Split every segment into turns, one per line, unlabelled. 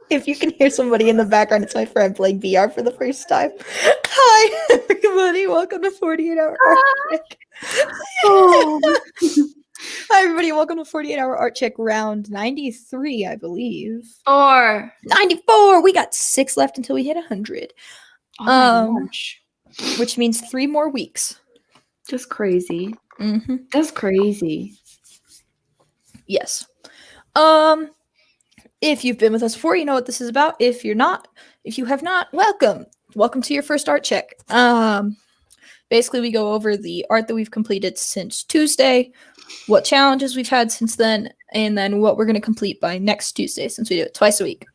If you can hear somebody in the background, it's my friend playing VR for the first time. Hi, everybody. Welcome to 48 Hour Art Check.
Oh.
Hi, everybody. Welcome to 48 Hour Art Check round 93, I believe.
Or
94. We got 6 left until we hit 100.
oh my gosh.
Which means 3 more weeks.
Just crazy.
Mm-hmm.
That's crazy.
Yes. If you've been with us before, you know what this is about. If you have not, welcome. Welcome to your first art check. Basically, we go over the art that we've completed since Tuesday, what challenges we've had since then, and then what we're going to complete by next Tuesday, since we do it twice a week.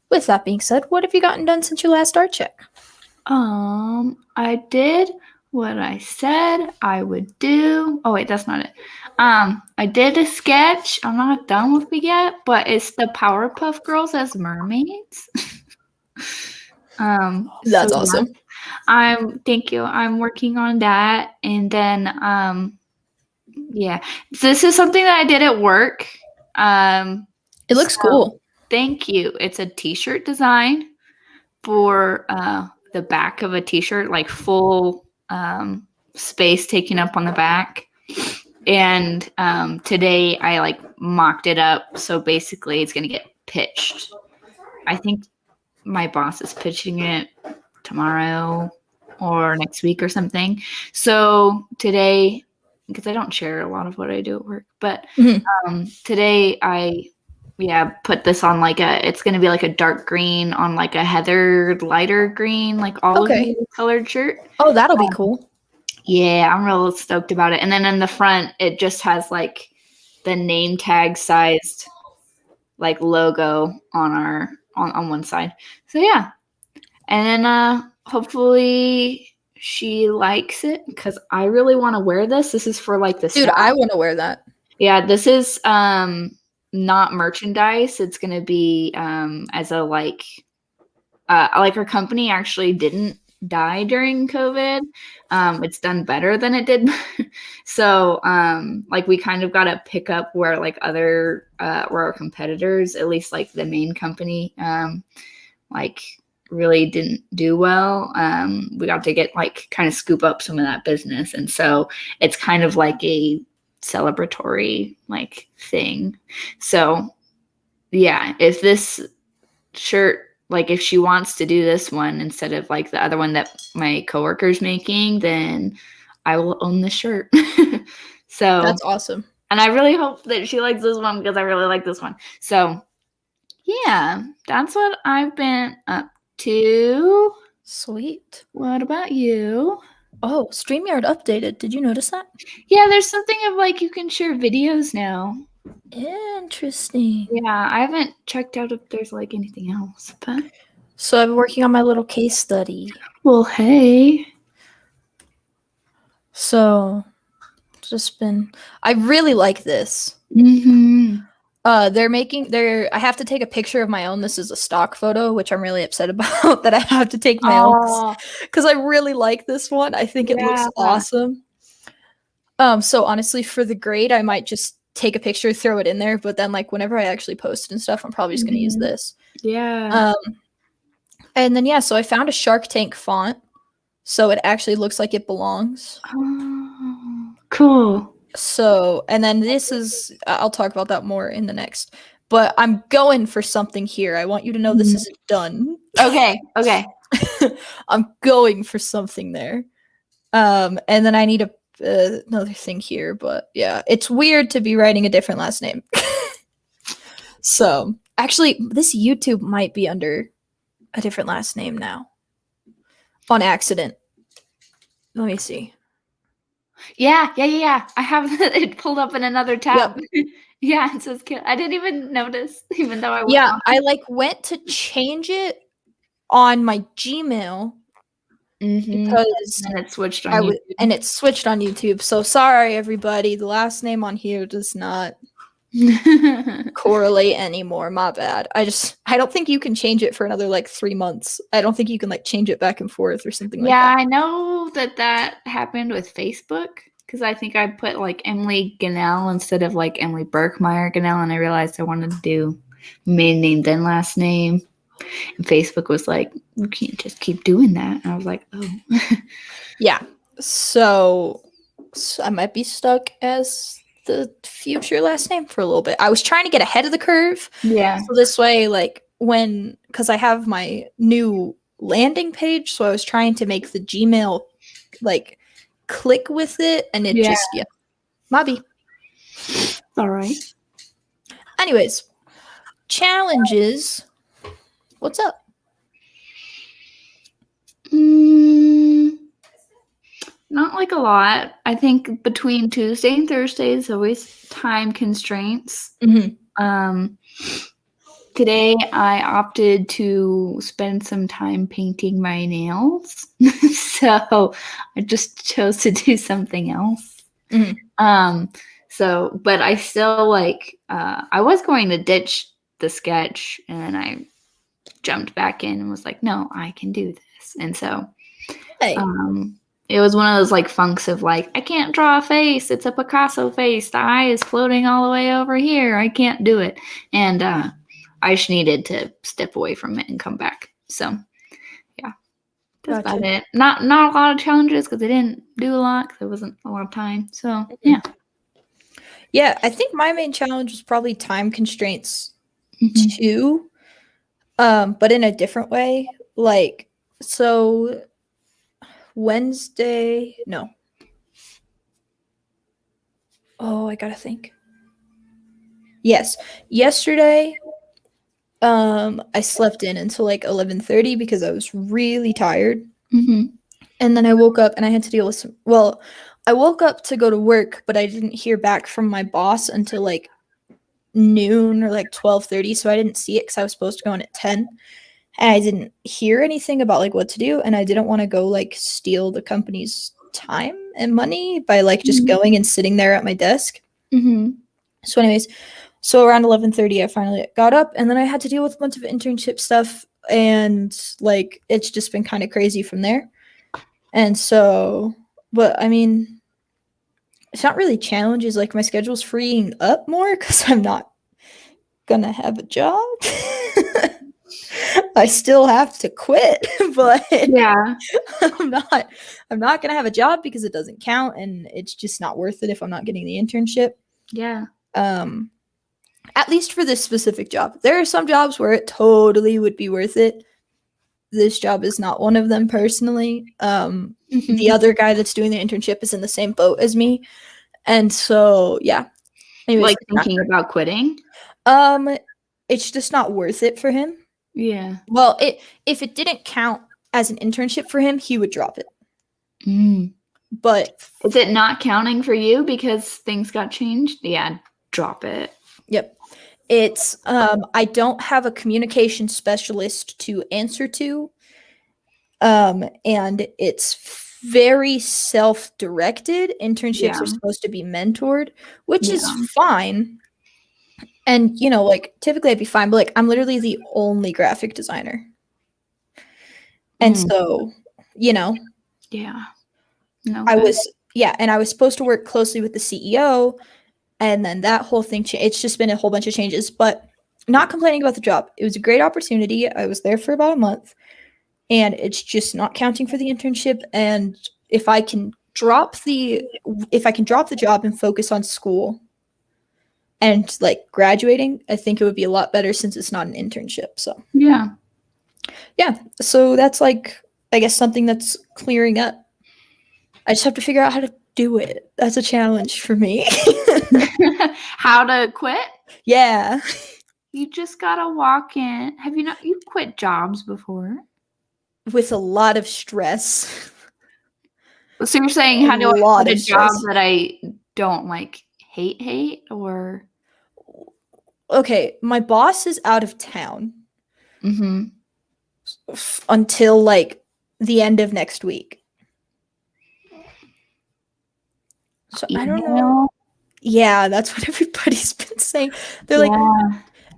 With that being said, what have you gotten done since your last art check?
I did what I said I would do. Oh wait, that's not it. I did a sketch. I'm not done with it yet, but it's the Powerpuff Girls as mermaids.
That's awesome.
Thank you. I'm working on that, and then yeah. So this is something that I did at work.
It looks cool.
Thank you. It's a t-shirt design for the back of a t-shirt, like full space taken up on the back. And today I like mocked it up, so basically it's gonna get pitched. I think my boss is pitching it tomorrow or next week or something. So today, because I don't share a lot of what I do at work, but today I put this on like it's going to be like a dark green on like a heathered lighter green, like olive colored shirt.
Oh, that'll be cool.
Yeah, I'm real stoked about it. And then in the front, it just has like the name tag sized like logo on on one side. So yeah. And then hopefully she likes it, because I really want to wear this. This is for like the
Dude, I want to wear that.
Yeah, this is not merchandise. It's gonna be as a like our company actually didn't die during COVID. It's done better than it did. So like we kind of got to pick up where like other where our competitors, at least like the main company, like really didn't do well. We got to get like kind of scoop up some of that business, and so it's kind of like a celebratory like thing. So yeah, if this shirt, like if she wants to do this one instead of like the other one that my coworker's making, then I will own the shirt. So
that's awesome.
And I really hope that she likes this one, because I really like this one. So yeah, that's what I've been up to.
Sweet.
What about you?
Oh, StreamYard updated. Did you notice that?
Yeah, there's something of like you can share videos now.
Interesting.
Yeah, I haven't checked out if there's like anything else, but
so I've been working on my little case study.
Well, hey.
So I really like this.
Mm-hmm.
I have to take a picture of my own. This is a stock photo, which I'm really upset about that I have to take my own, because I really like this one. I think it looks awesome. So honestly, for the grade, I might just take a picture, throw it in there, but then like whenever I actually post and stuff, I'm probably just gonna use this.
Yeah.
And then so I found a Shark Tank font, so it actually looks like it belongs.
Oh, cool.
So, and then this is, I'll talk about that more in the next, but I'm going for something here. I want you to know this isn't done.
Okay.
I'm going for something there. And then I need another thing here, but yeah, it's weird to be writing a different last name. So, actually, this YouTube might be under a different last name now. On accident. Let me see.
Yeah. I have it pulled up in another tab. Yep. Yeah, it says I didn't even notice, even though
I like went to change it on my Gmail because
and it switched on YouTube.
And it switched on YouTube. So sorry, everybody. The last name on here does not correlate anymore. My bad. I don't think you can change it for another like 3 months. I don't think you can like change it back and forth or something like that.
Yeah, I know that happened with Facebook, because I think I put like Emily Gannell instead of like Emily Burkmeyer Gannell, and I realized I wanted to do maiden name then last name. And Facebook was like, you can't just keep doing that. And I was like, oh.
Yeah. So I might be stuck as the future last name for a little bit. I was trying to get ahead of the curve.
Yeah.
So this way, like, because I have my new landing page, so I was trying to make the Gmail, like, click with it, and it just, might be.
All right.
Anyways, challenges. What's up?
Not like a lot. I think between Tuesday and Thursday is always time constraints. Today I opted to spend some time painting my nails. So I just chose to do something else. But I still I was going to ditch the sketch, and I jumped back in and was like, no, I can do this. And so it was one of those funks of I can't draw a face. It's a Picasso face. The eye is floating all the way over here. I can't do it. And I just needed to step away from it and come back. So yeah, that's about it. Not a lot of challenges because I didn't do a lot because there wasn't a lot of time. So yeah.
Yeah, I think my main challenge was probably time constraints too, but in a different way. So Wednesday, no. Oh, I gotta think. Yes, yesterday, I slept in until 11:30 because I was really tired. And then I woke up and I had to deal with I woke up to go to work, but I didn't hear back from my boss until noon or 12:30, so I didn't see it because I was supposed to go in at 10. And I didn't hear anything about what to do, and I didn't want to go steal the company's time and money by just going and sitting there at my desk. So anyways, so around 11:30 I finally got up, and then I had to deal with a bunch of internship stuff, and it's just been kind of crazy from there. And so, but I mean, it's not really challenges. My schedule's freeing up more because I'm not gonna have a job. I still have to quit, but
yeah,
I'm not gonna have a job because it doesn't count, and it's just not worth it if I'm not getting the internship.
Yeah.
At least for this specific job. There are some jobs where it totally would be worth it. This job is not one of them personally. The other guy that's doing the internship is in the same boat as me. And so, yeah.
Anyways, thinking about quitting?
It's just not worth it for him.
Yeah.
Well, if it didn't count as an internship for him, he would drop it. But
is it not counting for you because things got changed? Yeah, drop it.
Yep. It's I don't have a communication specialist to answer to. And it's very self-directed. Internships are supposed to be mentored, which is fine. And typically I'd be fine, but I'm literally the only graphic designer. And so,
Yeah.
No, I was supposed to work closely with the CEO, and then that whole thing it's just been a whole bunch of changes, but not complaining about the job. It was a great opportunity. I was there for about a month, and it's just not counting for the internship. And if I can drop the job and focus on school and graduating, I think it would be a lot better since it's not an internship. So yeah. So that's I guess something that's clearing up. I just have to figure out how to do it. That's a challenge for me.
How to quit?
Yeah.
You just gotta walk in. You've quit jobs before?
With a lot of stress.
So you're saying how do I quit a job that I don't hate or?
Okay, my boss is out of town. Until the end of next week. So I don't know. Yeah, that's what everybody's been saying. They're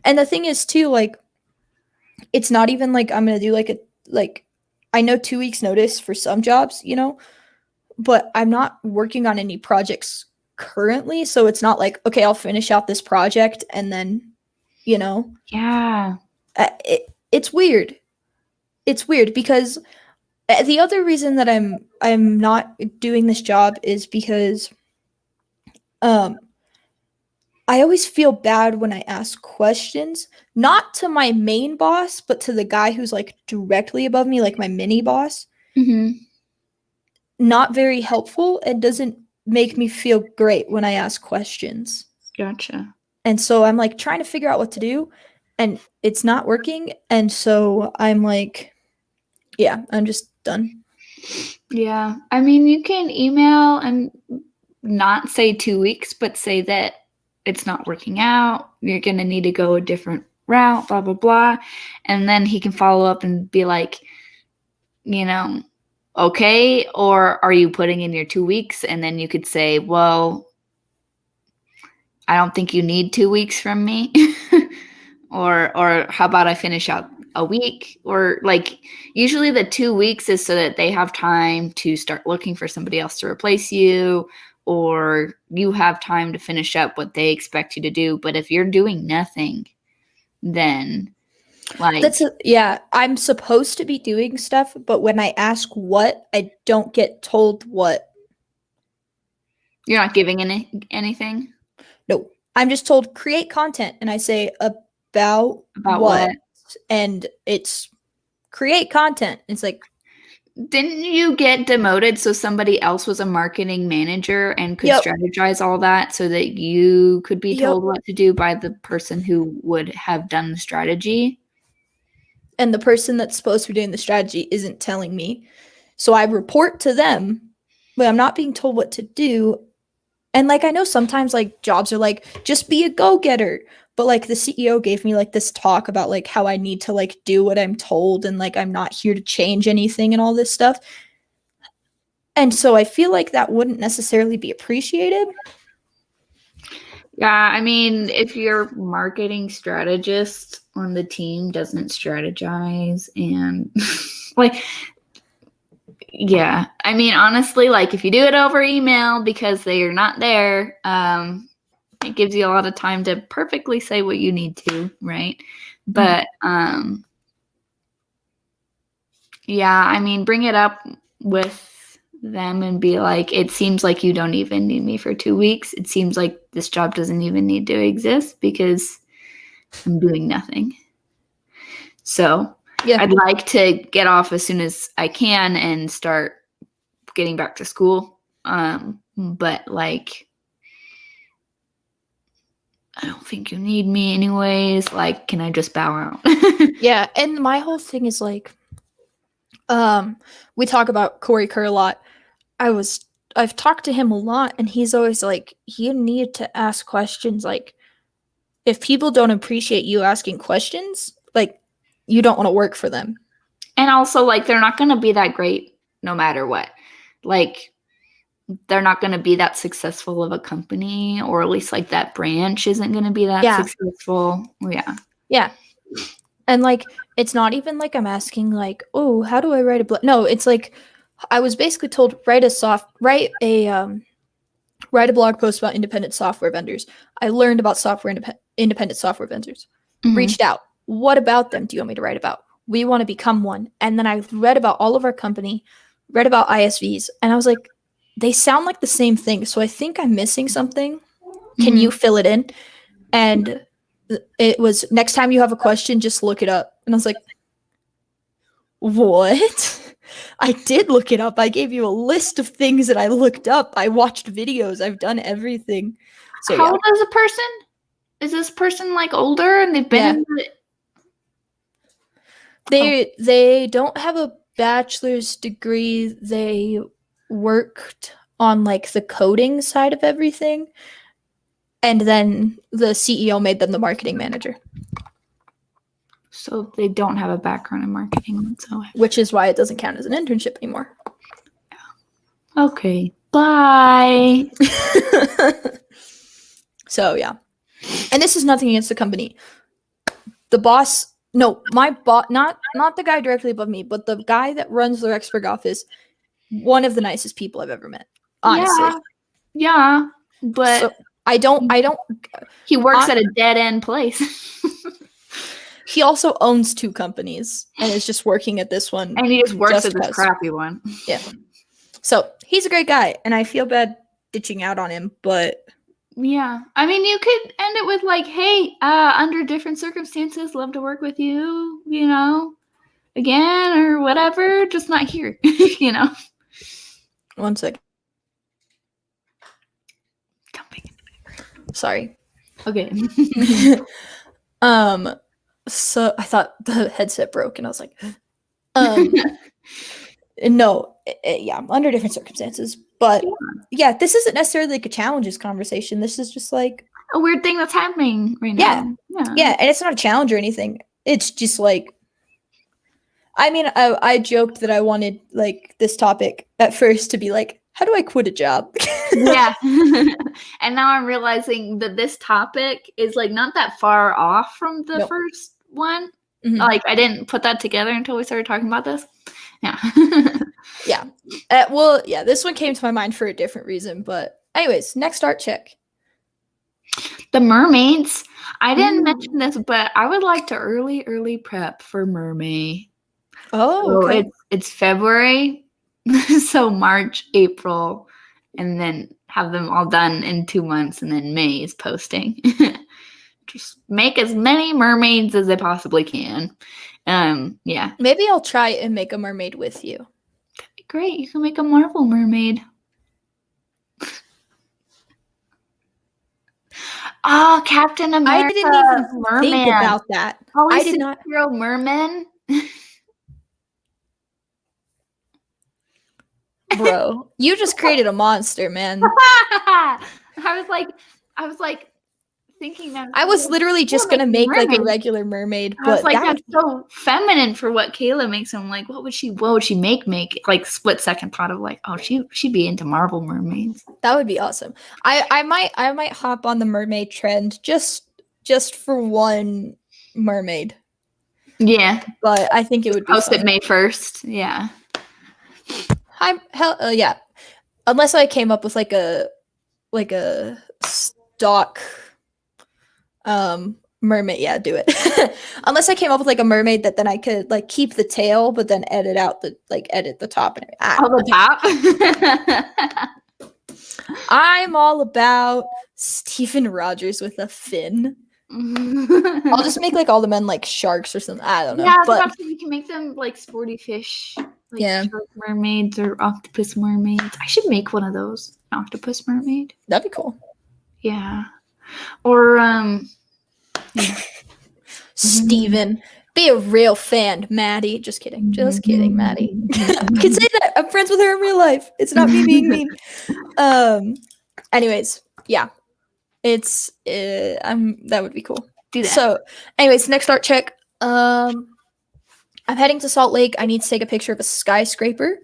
and the thing is too, it's not even I'm gonna do I know 2 weeks notice for some jobs, but I'm not working on any projects currently, so it's not okay, I'll finish out this project and then you know?
Yeah.
It's weird. It's weird because the other reason that I'm not doing this job is because um I always feel bad when I ask questions, not to my main boss, but to the guy who's like directly above me, like my mini boss.
Mm-hmm.
Not very helpful and doesn't make me feel great when I ask questions.
Gotcha.
And so I'm like trying to figure out what to do and it's not working. And so I'm like, yeah, I'm just done.
Yeah. I mean, you can email and not say 2 weeks, but say that it's not working out. You're going to need to go a different route, blah, blah, blah. And then he can follow up and be like, you know, okay, or are you putting in your 2 weeks? And then you could say, well, I don't think you need 2 weeks from me. or how about I finish out a week? Or like usually the 2 weeks is so that they have time to start looking for somebody else to replace you, or you have time to finish up what they expect you to do. But if you're doing nothing, then like
yeah, I'm supposed to be doing stuff, but when I ask what, I don't get told what.
you're not giving anything
No, I'm just told create content and I say about
about
what?
what.
And it's create content. It's like,
Didn't you get demoted so somebody else was a marketing manager and could
yep,
strategize all that so that you could be
yep.
told what to do by the person who would have done the strategy?
And the person that's supposed to be doing the strategy isn't telling me. So I report to them, but I'm not being told what to do. And like I know sometimes like jobs are like just be a go-getter, but like the CEO gave me like this talk about like how I need to like do what I'm told and like I'm not here to change anything and all this stuff. And so I feel like that wouldn't necessarily be appreciated.
Yeah, I mean, if your marketing strategist on the team doesn't strategize and like yeah, I mean honestly, like if you do it over email because they are not there, it gives you a lot of time to perfectly say what you need to, right? But yeah, I mean, bring it up with them and be like, it seems like you don't even need me for 2 weeks. It seems like this job doesn't even need to exist because I'm doing nothing. So
Yeah.
I'd like to get off as soon as I can and start getting back to school. But like, I don't think you need me anyways. Like, can I just bow out?
Yeah. And my whole thing is like, we talk about Corey Kerr a lot. I've talked to him a lot and he's always like, you need to ask questions. Like, if people don't appreciate you asking questions, like, you don't want to work for them.
And also, like, they're not going to be that great no matter what. Like, they're not going to be that successful of a company, or at least like that branch isn't going to be that successful. Yeah.
Yeah. And like, it's not even like I'm asking like, oh, how do I write a blog? No, it's like I was basically told write a blog post about independent software vendors. I learned about independent software vendors.
Mm-hmm.
Reached out. What about them do you want me to write about? We want to become one. And then I read about all of our company, read about ISVs, and I was like, they sound like the same thing. So I think I'm missing something. Can you fill it in? And it was next time you have a question, just look it up. And I was like, what? I did look it up. I gave you a list of things that I looked up. I watched videos. I've done everything. So
how old is a person? Is this person like older and they've been in the...
They don't have a bachelor's degree. They worked on like the coding side of everything. And then the CEO made them the marketing manager.
So they don't have a background in marketing whatsoever.
Which is why it doesn't count as an internship anymore.
Okay. Bye.
So yeah. And this is nothing against the company. The boss, no, my boss, not the guy directly above me, but the guy that runs the Rexburg office, one of the nicest people I've ever met. Honestly.
Yeah. But
so I don't.
He works at a dead end place.
He also owns 2 companies and is just working at this one.
And he just works at this crappy one.
Yeah. So he's a great guy, and I feel bad ditching out on him, but
yeah. I mean, you could end it with like, hey, under different circumstances, love to work with you, you know, again or whatever, just not here, you know.
One second. Sorry.
Okay.
So I thought the headset broke, and I was like, no, yeah, under different circumstances. But yeah, this isn't necessarily like a challenges conversation. This is just like
a weird thing that's happening right now.
Yeah, and it's not a challenge or anything. It's just like, I mean, I joked that I wanted like this topic at first to be like, how do I quit a job?
Yeah. And now I'm realizing that this topic is like not that far off from the first one. Mm-hmm. Like I didn't put that together until we started talking about this. Yeah.
Yeah. Well, yeah, this one came to my mind for a different reason. But anyways, next art check.
The mermaids. I didn't mention this, but I would like to early prep for mermaid.
Oh, okay.
So it's February. So March, April, and then have them all done in 2 months, and then May is posting. Just make as many mermaids as I possibly can. Yeah.
Maybe I'll try and make a mermaid with you.
That'd be great. You can make a Marvel mermaid. Oh, Captain America.
I didn't even think about that.
I did not. Merman.
Bro, you just created a monster, man.
I was like thinking that
I was literally just gonna make like a regular mermaid, but
I was like, that's so feminine for what Kayla makes. I'm like, what would she make like split second thought of like, oh, she'd be into Marvel mermaids.
That would be awesome. I might hop on the mermaid trend just for one mermaid.
Yeah,
but I think it would be
post it May 1st. Yeah.
Yeah. Unless I came up with like a stock mermaid, yeah, do it. Unless I came up with like a mermaid that then I could like keep the tail, but then edit the top and
the top.
I'm all about Stephen Rogers with a fin. I'll just make like all the men like sharks or something. I don't know.
Yeah, but you can make them like sporty fish. Like shark mermaids or octopus mermaids. I should make one of those. An octopus mermaid.
That'd be cool.
Yeah. Or
Steven. Be a real fan, Maddie. Just kidding. Just kidding, Maddie. I can say that. I'm friends with her in real life. It's not me being mean. Anyways, yeah. It's that would be cool.
Do that.
So, anyways, next art check. I'm heading to Salt Lake. I need to take a picture of a skyscraper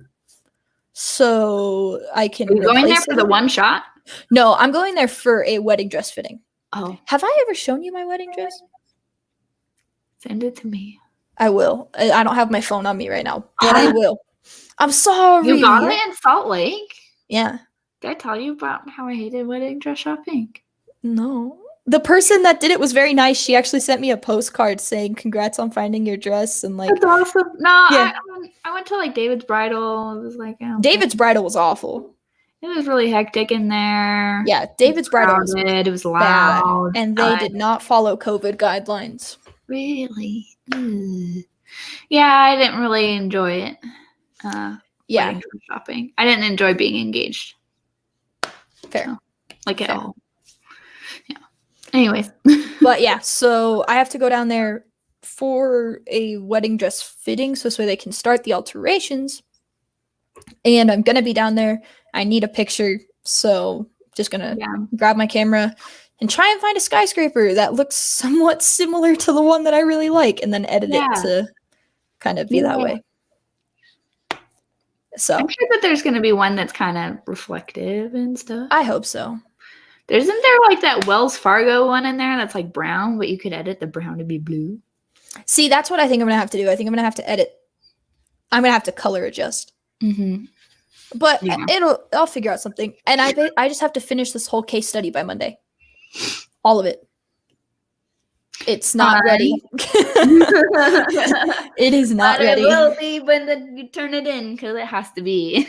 so I can.
Are you going there for the one shot?
No, I'm going there for a wedding dress fitting.
Oh.
Have I ever shown you my wedding dress?
Send it to me.
I will. I don't have my phone on me right now, but I will. I'm sorry.
You got it in Salt Lake?
Yeah.
Did I tell you about how I hated wedding dress shopping?
No. The person that did it was very nice. She actually sent me a postcard saying congrats on finding your dress and like.
That's awesome. No, yeah. I went to like David's Bridal. It was like
David's Bridal was awful.
It was really hectic in there.
Yeah, David's Bridal was
it was loud,
and they did not follow COVID guidelines.
Really? Yeah, I didn't really enjoy it.
Yeah,
shopping. I didn't enjoy being engaged.
Fair,
so, like at all. Yeah. Anyways,
but yeah, so I have to go down there for a wedding dress fitting, so they can start the alterations. And I'm gonna be down there. I need a picture, so just gonna grab my camera and try and find a skyscraper that looks somewhat similar to the one that I really like, and then edit it to kind of be that way. So
I'm sure that there's gonna be one that's kind of reflective and stuff.
I hope so.
Isn't there like that Wells Fargo one in there that's like brown, but you could edit the brown to be blue?
See, that's what I think I'm gonna have to do. I think I'm gonna have to edit. I'm gonna have to color adjust.
Mm-hmm.
But I'll figure out something. And I just have to finish this whole case study by Monday. All of it. It's not ready. It is not ready.
It will be when you turn it in, because it has to be.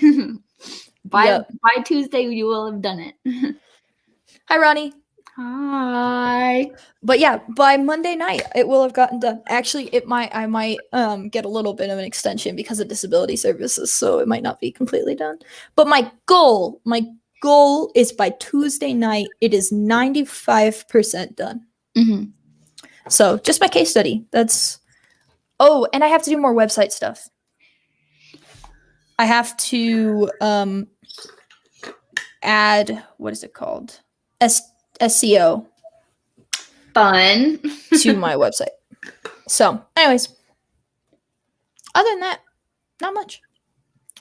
By Tuesday, you will have done it.
Hi, Ronnie.
Hi.
But yeah, by Monday night, it will have gotten done. Actually, I might get a little bit of an extension because of disability services, so it might not be completely done. But my goal is by Tuesday night, it is 95% done.
Mm-hmm.
So just my case study. And I have to do more website stuff. I have to add, what is it called? SEO.
Fun.
To my website. So, anyways, other than that, not much.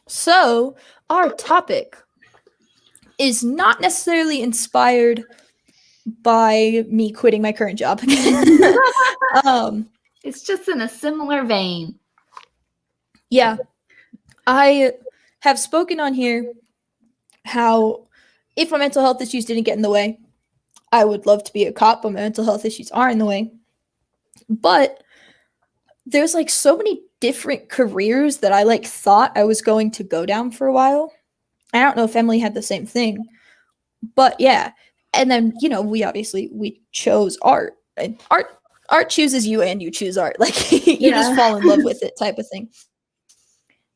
So, our topic is not necessarily inspired by me quitting my current job.
It's just in a similar vein.
Yeah. I have spoken on here how if my mental health issues didn't get in the way, I would love to be a cop, but my mental health issues are in the way. But there's like so many different careers that I like thought I was going to go down for a while. I don't know if Emily had the same thing, but yeah. And then, we chose art, and art chooses you and you choose art. Like you just fall in love with it type of thing.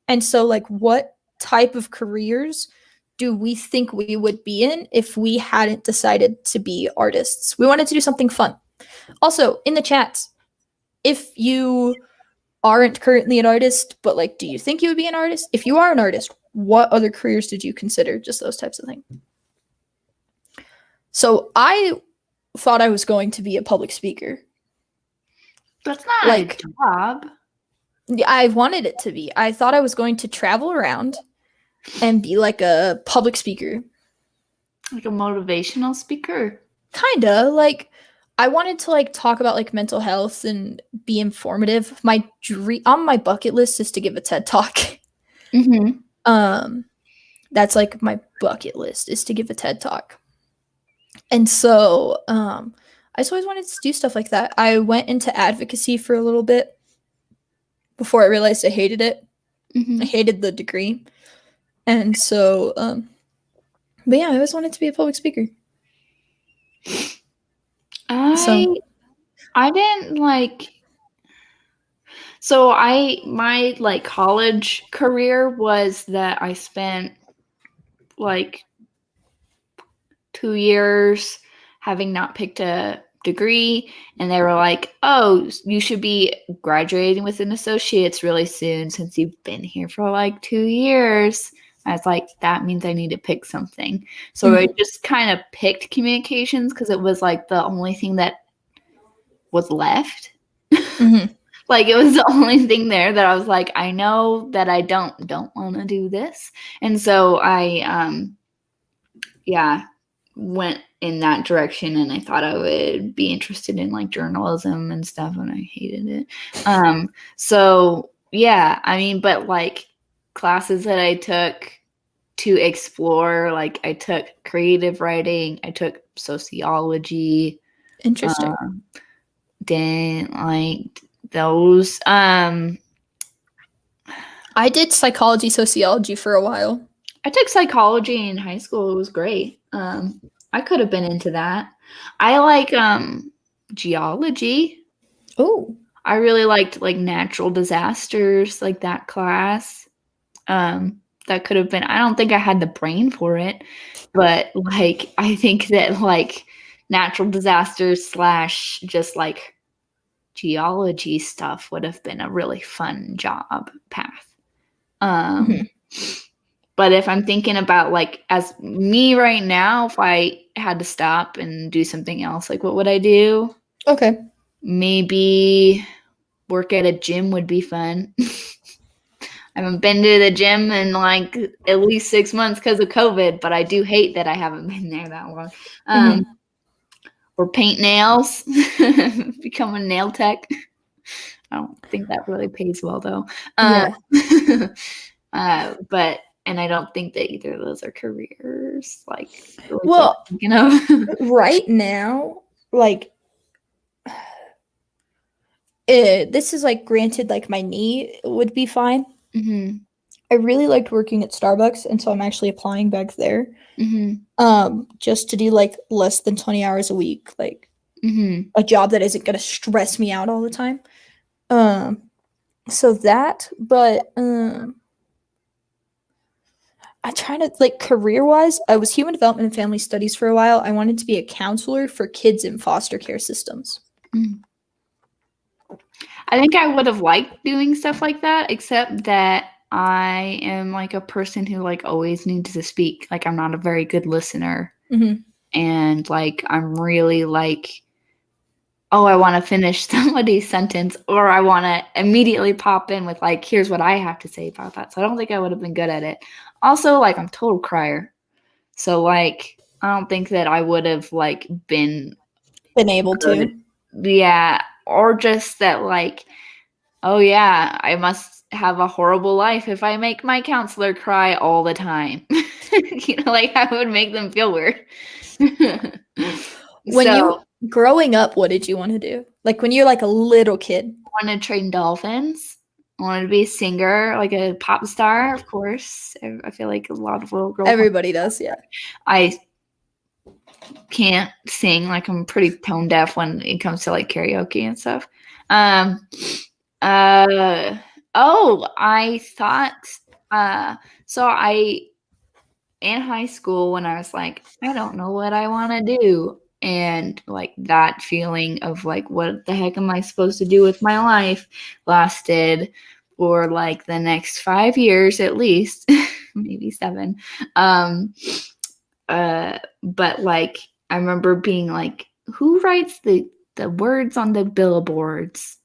And so like, what type of careers do we think we would be in if we hadn't decided to be artists? We wanted to do something fun. Also, in the chats, if you aren't currently an artist, but like, do you think you would be an artist? If you are an artist, what other careers did you consider? Just those types of things. So I thought I was going to be a public speaker.
That's not like a job.
I wanted it to be. I thought I was going to travel around and be like a public speaker.
Like a motivational speaker?
Kinda. Like, I wanted to like talk about like mental health and be informative. My dream on my bucket list is to give a TED Talk.
Mm-hmm.
That's like my bucket list is to give a TED Talk. And so I just always wanted to do stuff like that. I went into advocacy for a little bit before I realized I hated it.
Mm-hmm.
I hated the degree. And so, but yeah, I always wanted to be a public speaker.
I didn't like, so my like college career was that I spent like 2 years having not picked a degree, and they were like, oh, you should be graduating with an associate's really soon since you've been here for like 2 years. I was like, that means I need to pick something. So I just kind of picked communications because it was like the only thing that was left. Like it was the only thing there that I was like, I know that I don't want to do this. And so I went in that direction, and I thought I would be interested in like journalism and stuff, and I hated it. So yeah, I mean, but like classes that I took to explore, like I took creative writing, I took sociology.
Interesting.
Didn't like those. I
did psychology, sociology for a while.
I took psychology in high school. It was great. I could have been into that. I like geology.
Oh.
I really liked like natural disasters, like that class. That could have been, I don't think I had the brain for it, but like I think that like natural disasters / just like geology stuff would have been a really fun job path. But if I'm thinking about like as me right now, if I had to stop and do something else, like what would I do?
Okay.
Maybe work at a gym would be fun. I haven't been to the gym in like at least 6 months because of COVID, but I do hate that I haven't been there that long. Or paint nails, become a nail tech. I don't think that really pays well though.
Yeah.
But and I don't think that either of those are careers. Like
Well,
I'm thinking of.
right now, like, this is like granted, like my knee would be fine.
Mm-hmm.
I really liked working at Starbucks, and so I'm actually applying back there.
Mm-hmm.
Just to do like less than 20 hours a week, like
Mm-hmm.
a job that isn't gonna stress me out all the time. So that, but I try to like career wise, I was human development and family studies for a while. I wanted to be a counselor for kids in foster care systems.
I think I would have liked doing stuff like that, except that I am like a person who like always needs to speak. Like I'm not a very good listener.
Mm-hmm.
And like I'm really like, oh, I want to finish somebody's sentence, or I want to immediately pop in with like, here's what I have to say about that. So I don't think I would have been good at it. Also, like I'm a total crier. So like I don't think that I would have like been
able
good.
to.
Yeah. Or just that like, oh yeah, I must have a horrible life if I make my counselor cry all the time. Like I would make them feel weird.
When you growing up, what did you want to do? Like when you're like a little kid?
I wanted to train dolphins. I wanted to be a singer, like a pop star, of course. I feel like a lot of little girls.
Everybody does, yeah.
I can't sing. Like I'm pretty tone deaf when it comes to like karaoke and stuff. I thought so I in high school when I was like, I don't know what I want to do. And like that feeling of like, what the heck am I supposed to do with my life lasted for like the next 5 years at least, maybe 7. But like, I remember being like, who writes the words on the billboards?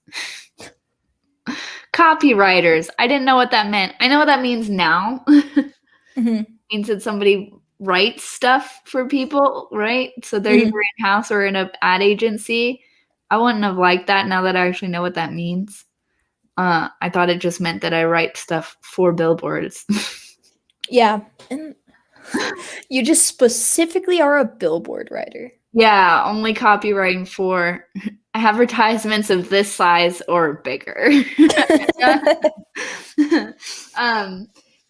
Copywriters. I didn't know what that meant. I know what that means now.
Mm-hmm.
It means that somebody writes stuff for people, right? So they're either in-house or in an ad agency. I wouldn't have liked that now that I actually know what that means. I thought it just meant that I write stuff for billboards.
Yeah. And you just specifically are a billboard writer.
Yeah, only copywriting for advertisements of this size or bigger.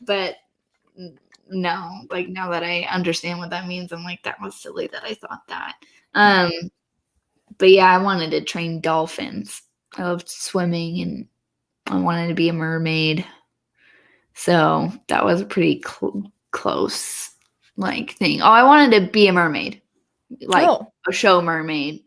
But no, like now that I understand what that means, I'm like, that was silly that I thought that. But yeah, I wanted to train dolphins. I loved swimming and I wanted to be a mermaid. So that was a pretty close like thing. Oh, I wanted to be a mermaid. Like a show mermaid,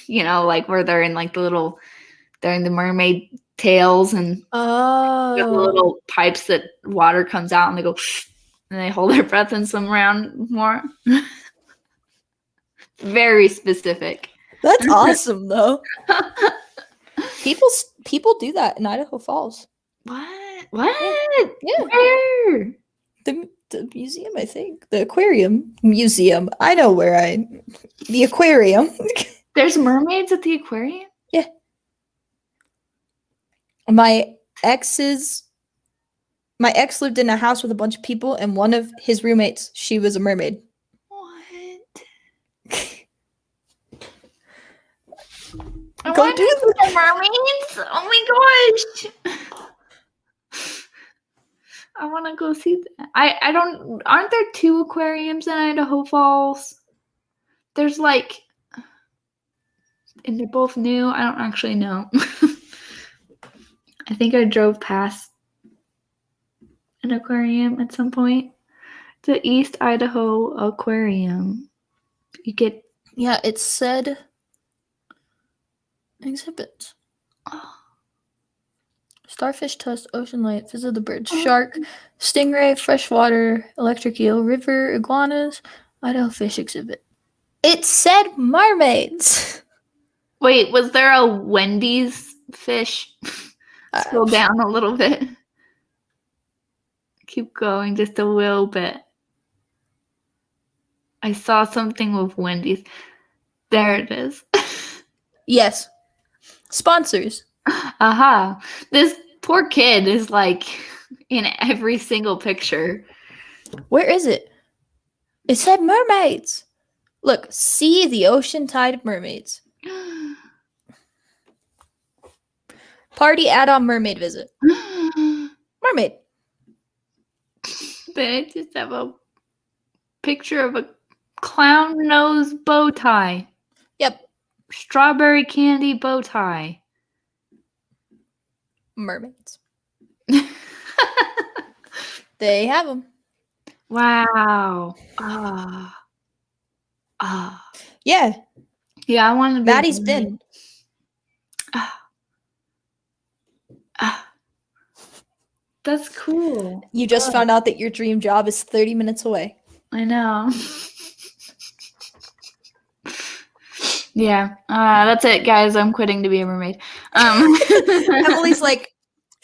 like where they're in like they're in the mermaid tails and the little pipes that water comes out and they go and they hold their breath and swim around more. Very specific.
That's awesome though. People do that in Idaho Falls.
What?
Yeah.
Where?
The museum, I think. The aquarium museum. I know the aquarium.
There's mermaids at the aquarium?
Yeah. My ex lived in a house with a bunch of people, and one of his roommates, she was a mermaid.
What?
Go do
the mermaids? Oh my gosh. I want to go see that. Aren't there 2 aquariums in Idaho Falls? There's like, and they're both new. I don't actually know. I think I drove past an aquarium at some point. The East Idaho Aquarium.
Yeah, it said exhibit. Oh. Starfish, tusk, ocean light, visit the birds, shark, stingray, freshwater, electric eel, river, iguanas, Idaho fish exhibit. It said mermaids.
Wait, was there a Wendy's fish? Scroll down a little bit. Keep going just a little bit. I saw something with Wendy's. There it is.
Yes. Sponsors.
Aha. This poor kid is like in every single picture.
Where is it? It said mermaids. Look, see the ocean tide of mermaids. Party add-on mermaid visit. Mermaid.
They just have a picture of a clown nose bow tie.
Yep.
Strawberry candy bow tie.
Mermaids. They have them.
Wow.
Yeah.
Yeah, I want to be.
Maddie's been.
That's cool.
You just found out that your dream job is 30 minutes away.
I know. Yeah. That's it, guys. I'm quitting to be a mermaid.
Emily's like,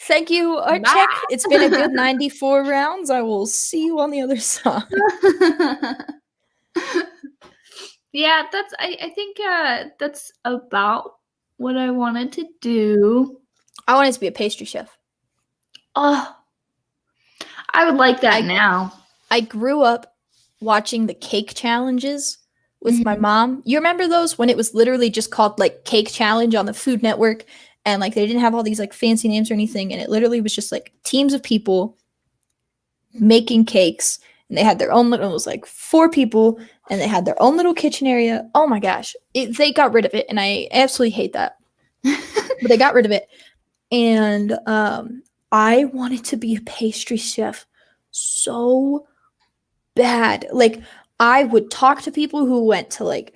thank you, ArtCheck.
Bye.
It's been a good 94 rounds. I will see you on the other side.
Yeah, I think that's about what I wanted to do.
I wanted to be a pastry chef.
Oh, I would like that now.
I grew up watching the cake challenges with my mom. You remember those when it was literally just called like Cake Challenge on the Food Network, and like they didn't have all these like fancy names or anything, and it literally was just like teams of people making cakes, and they had their own little, it was like 4 people, and they had their own little kitchen area. Oh my gosh. They got rid of it, and I absolutely hate that. But they got rid of it. And I wanted to be a pastry chef so bad. Like, I would talk to people who went to like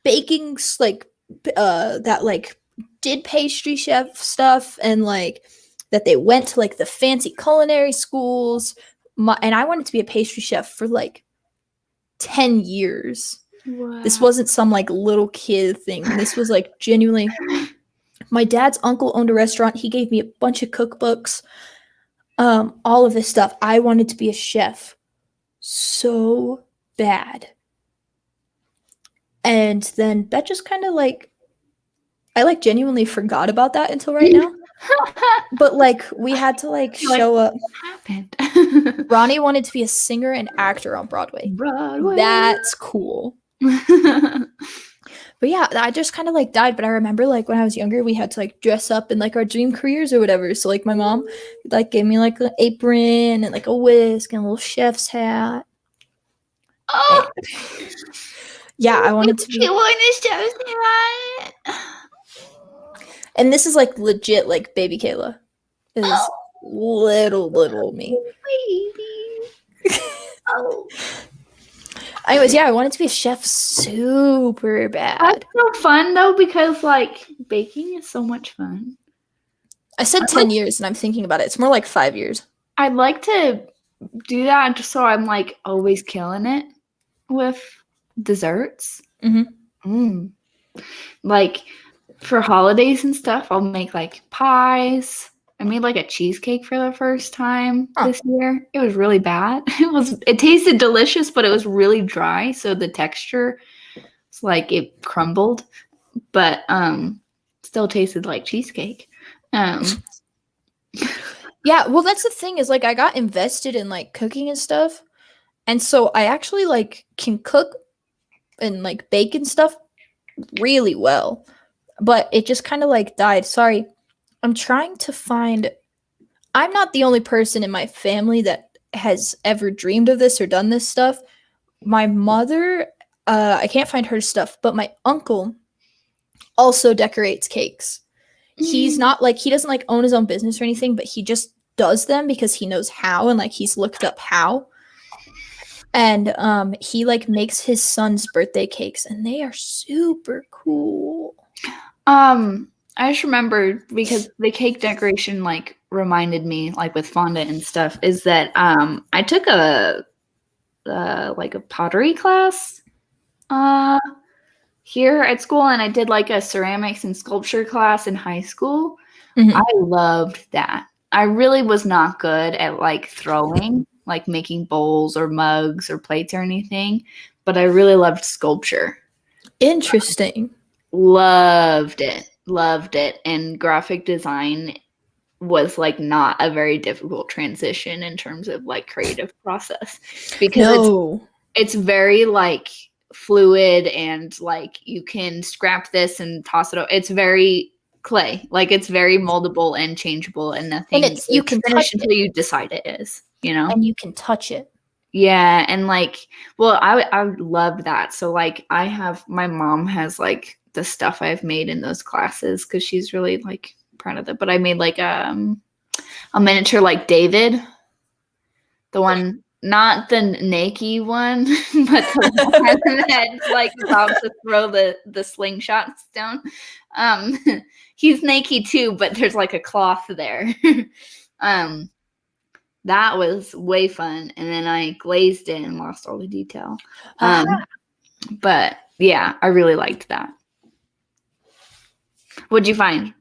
baking, like that like did pastry chef stuff, and like that they went to like the fancy culinary schools. And I wanted to be a pastry chef for like 10 years.
Wow.
This wasn't some like little kid thing. This was like genuinely. My dad's uncle owned a restaurant. He gave me a bunch of cookbooks, all of this stuff. I wanted to be a chef so bad. And then that just kind of like, I like genuinely forgot about that until right now. But like we had to like show up.
What happened?
Ronnie wanted to be a singer and actor on Broadway. That's cool. But yeah, I just kind of like died. But I remember like when I was younger, we had to like dress up in like our dream careers or whatever. So like my mom like gave me like an apron and like a whisk and a little chef's hat.
Oh,
yeah, I wanted to be. And this is like legit like baby Kayla. This is little me.
Baby. Oh.
Anyways, yeah, I wanted to be a chef super bad.
That's so fun though, because like baking is so much fun.
I said 10 years and I'm thinking about it. It's more like 5 years.
I'd like to do that just so I'm like always killing it with desserts. Like for holidays and stuff, I'll make like pies. I made like a cheesecake for the first time this year. It was really bad. It tasted delicious, but it was really dry. So the texture, it's like it crumbled, but still tasted like cheesecake.
Yeah, well, that's the thing is like I got invested in like cooking and stuff. And so I actually like can cook and like bake and stuff really well. But it just kind of like died. Sorry. I'm trying to find. I'm not the only person in my family that has ever dreamed of this or done this stuff. My mother, I can't find her stuff, but my uncle also decorates cakes. He's not like, he doesn't like own his own business or anything, but he just does them because he knows how and like he's looked up how. And he like makes his son's birthday cakes and they are super cool.
I just remembered because the cake decoration like reminded me, like with fondant and stuff, is that I took a like a pottery class here at school, and I did like a ceramics and sculpture class in high school. I loved that. I really was not good at like throwing, like making bowls or mugs or plates or anything, but I really loved sculpture.
Interesting.
Loved it, and graphic design was like not a very difficult transition in terms of like creative process, because it's very like fluid, and like you can scrap this and toss it. It's very clay, like it's very moldable and changeable, and nothing.
And you can
finish
touch
until
it.
you decide it is, you know.
And you can touch it.
Yeah, and like, well, I love that. So like, my mom has like the stuff I've made in those classes because she's really like proud of it. But I made like a miniature like David, the one, not the naked one, but the one that's like about to throw the slingshots down. He's naked too, but there's like a cloth there. That was way fun, and then I glazed it and lost all the detail. But yeah, I really liked that. What'd you find?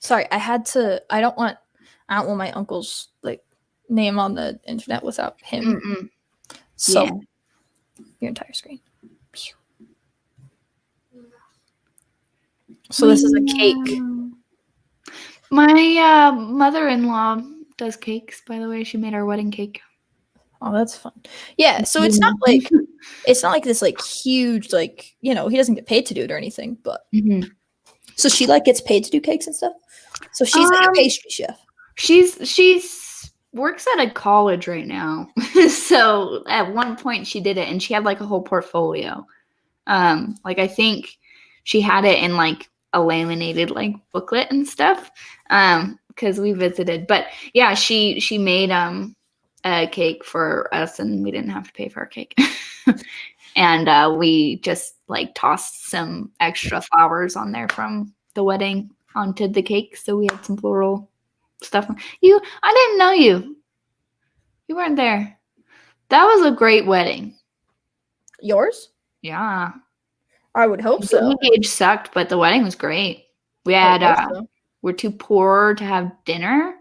Sorry, I don't want my uncle's like name on the internet without him.
Mm-mm.
So
Yeah.
your entire screen. So this is a cake.
My mother-in-law does cakes, by the way. She made our wedding cake.
Oh, that's fun. Yeah, so it's not like this like huge, like, you know, he doesn't get paid to do it or anything, but so she like gets paid to do cakes and stuff. So she's like a pastry chef. She's
works at a college right now. So at one point she did it, and she had like a whole portfolio. Like I think she had it in like a laminated like booklet and stuff, because we visited. But yeah, she made a cake for us, and we didn't have to pay for our cake. And we just like tossed some extra flowers on there from the wedding onto the cake, so we had some floral stuff. I didn't know you weren't there. That was a great wedding.
Yours?
Yeah,
I would hope so.
The engagement sucked, but the wedding was great. We had we're too poor to have dinner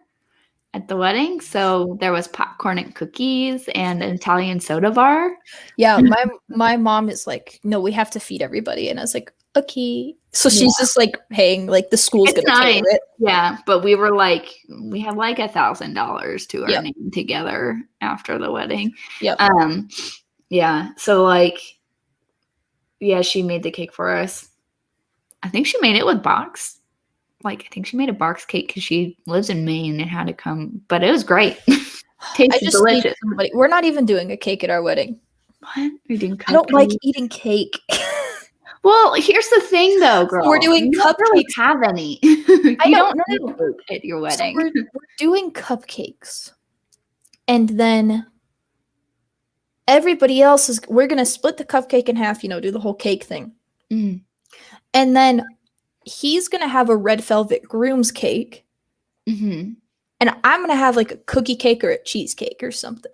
at the wedding, so there was popcorn and cookies and an Italian soda bar.
Yeah, my mom is like, no, we have to feed everybody, and I was like, okay. So she's just like paying, like the school's gonna pay it.
Yeah, but we were like, we had like $1,000 to our name together after the wedding.
Yep.
Yeah. So like, yeah, she made the cake for us. I think she made it with box. Like, I think she made a box cake because she lives in Maine and had to come, but it was great. Tasted delicious.
We're not even doing a cake at our wedding.
What? You're doing cupcakes?
I don't like eating cake.
Well, here's the thing, though, girl.
We're doing cupcakes.
Don't really have any.
I don't
know at your wedding.
So we're doing cupcakes, and then everybody else we're gonna split the cupcake in half. You know, do the whole cake thing, and then he's gonna have a red velvet groom's cake, and I'm gonna have like a cookie cake or a cheesecake or something.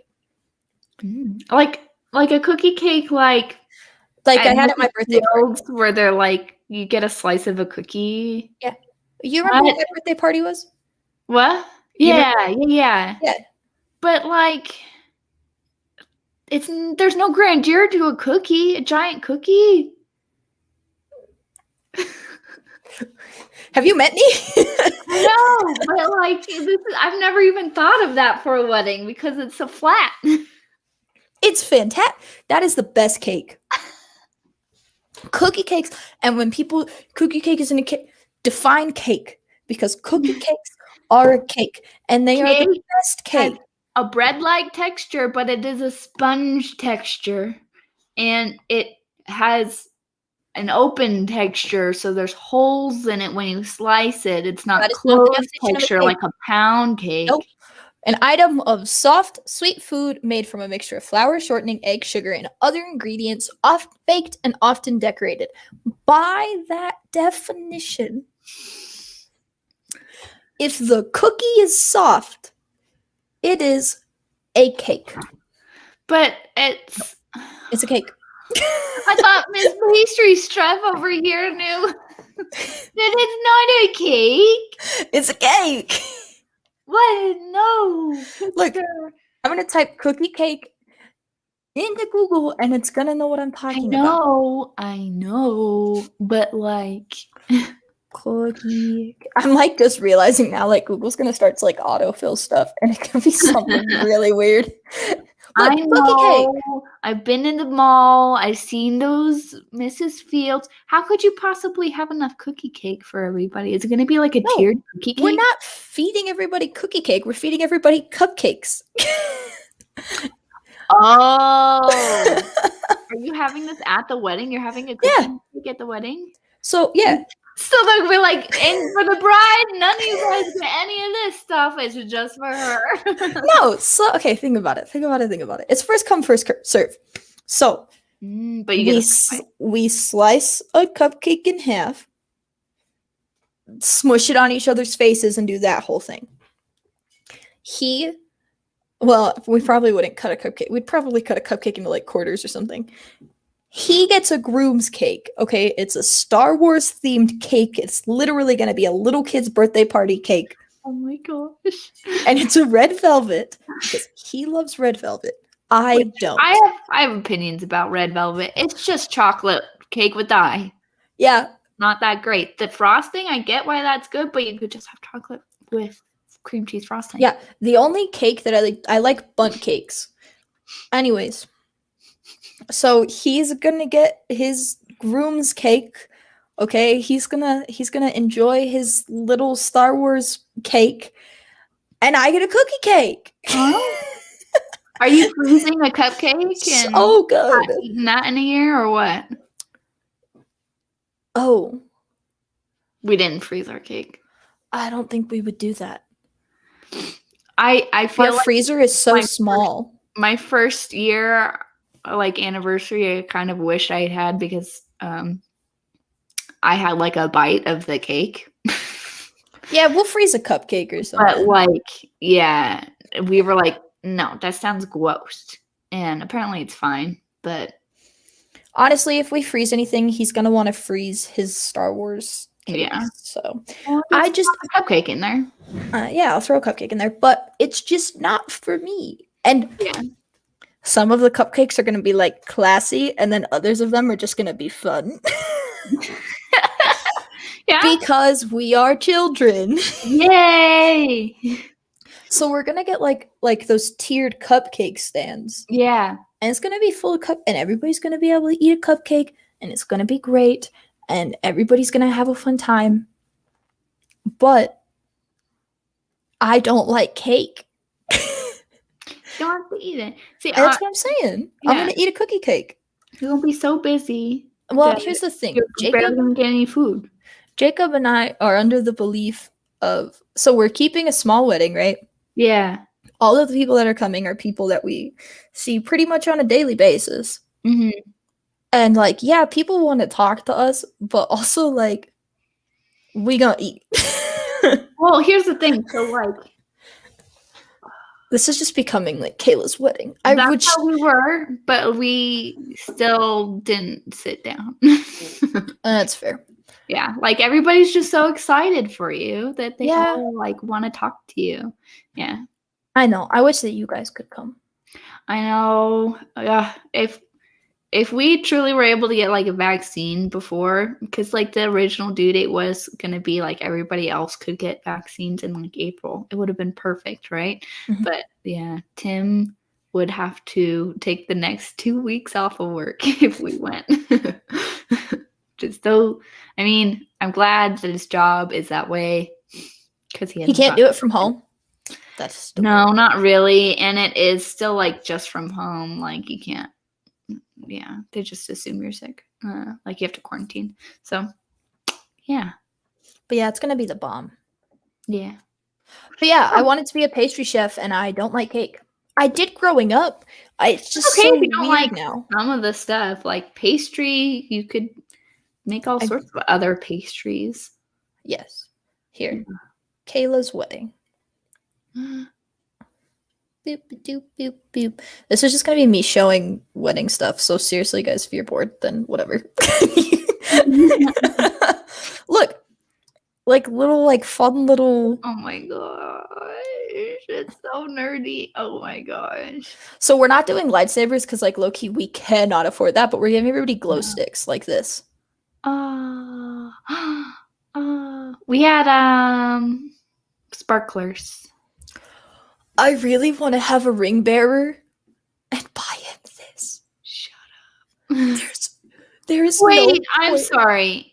Like a cookie cake, like
I had at my birthday party,
where they're like, you get a slice of a cookie.
Yeah, you remember what my birthday party was?
What? Yeah. But like, there's no grandeur to a cookie, a giant cookie.
Have you met me?
No, but like, I've never even thought of that for a wedding because it's so flat.
It's fantastic. That is the best cake. Cookie cakes, and when cookie cake is in a cake, define cake, because cookie cakes are a cake, and they are the best cake.
A bread-like texture, but it is a sponge texture, and it has an open texture, so there's holes in it when you slice it. It's not closed texture like a pound cake.
Nope. An item of soft, sweet food made from a mixture of flour, shortening, egg, sugar, and other ingredients, oft baked and often decorated. By that definition, if the cookie is soft, it is a cake.
But it's
a cake.
I thought Miss Pastry Chef over here knew that it's not a cake.
It's a cake.
What? No.
Look, I'm going to type cookie cake into Google, and it's going to know what I'm talking about.
I know. But like,
Cookie. I'm like just realizing now, like Google's gonna start to like autofill stuff, and it could be something really weird.
I
Look, cookie cake.
know. I've been in the mall. I've seen those Mrs. Fields. How could you possibly have enough cookie cake for everybody? Is it going to be like a
No,
tiered cookie cake?
We're not feeding everybody cookie cake. We're feeding everybody cupcakes.
Oh. Are you having this at the wedding? You're having a cookie cake at the wedding?
So yeah.
So they'll be like, and for the bride, none of you guys get any of this stuff. It's just for her.
No, so okay, think about it. It's first come, first serve. So
but you get
we slice a cupcake in half, smush it on each other's faces, and do that whole thing. Well, we probably wouldn't cut a cupcake. We'd probably cut a cupcake into like quarters or something. He gets a groom's cake, okay? It's a Star Wars themed cake. It's literally going to be a little kid's birthday party cake.
Oh my gosh.
And it's a red velvet because he loves red velvet. I don't.
I have opinions about red velvet. It's just chocolate cake with dye.
Yeah.
Not that great. The frosting, I get why that's good, but you could just have chocolate with cream cheese frosting.
Yeah. The only cake that I like bundt cakes. Anyways. So he's gonna get his groom's cake, okay? He's gonna enjoy his little Star Wars cake, and I get a cookie cake.
Huh? Are you freezing a cupcake and
so good?
Not eating that in a year or what?
Oh,
we didn't freeze our cake.
I don't think we would do that.
I feel
our freezer is so small.
My first year. Like anniversary, I kind of wish I had because I had like a bite of the cake.
Yeah, we'll freeze a cupcake or something.
But like, yeah, we were like, no, that sounds gross. And apparently it's fine. But
honestly, if we freeze anything, he's gonna want to freeze his Star Wars cakes. Yeah. So I just
a cupcake in there.
Yeah, I'll throw a cupcake in there, but it's just not for me. And yeah. Some of the cupcakes are going to be like classy, and then others of them are just going to be fun. Yeah. Because we are children.
Yay!
So we're going to get like those tiered cupcake stands.
Yeah.
And it's going to be full of and everybody's going to be able to eat a cupcake, and it's going to be great, and everybody's going to have a fun time. But I don't like cake.
You don't have to eat it. See,
that's what I'm saying. Yeah. I'm gonna eat a cookie cake.
You're gonna be so busy.
Well, here's the thing.
You're barely gonna get any food.
Jacob and I are under the belief of we're keeping a small wedding, right?
Yeah.
All of the people that are coming are people that we see pretty much on a daily basis.
Mm-hmm.
And like, yeah, people want to talk to us, but also like, we gonna eat.
Well, here's the thing. So like.
This is just becoming like Kayla's wedding.
That's how we were, but we still didn't sit down.
That's fair.
Yeah, like everybody's just so excited for you that they all like want to talk to you. Yeah,
I know. I wish that you guys could come.
I know. If we truly were able to get like a vaccine before, because like the original due date was going to be like everybody else could get vaccines in like April, it would have been perfect, right? Mm-hmm. But yeah, Tim would have to take the next 2 weeks off of work if we went. Just though, I mean, I'm glad that his job is that way because he
can't do it from home. That's
no, not really, and it is still like just from home. Like you can't. Yeah, they just assume you're sick. Like you have to quarantine. So, yeah.
But yeah, it's gonna be the bomb.
Yeah.
But yeah, I wanted to be a pastry chef, and I don't like cake. I did growing up. It's just
okay
so
if you don't
weird
like
now.
Some of the stuff, like pastry, you could make all sorts of other pastries.
Yes. Here, Kayla's wedding. Boop, doop, boop, boop. This is just gonna be me showing wedding stuff. So seriously, guys, if you're bored, then whatever. Look, like little, like fun little.
Oh my gosh, it's so nerdy. Oh my gosh.
So we're not doing lightsabers because, like, low key, we cannot afford that. But we're giving everybody glow sticks like this.
We had sparklers.
I really want to have a ring bearer and buy him this.
Shut up.
There is
Wait,
no
I'm
point.
sorry.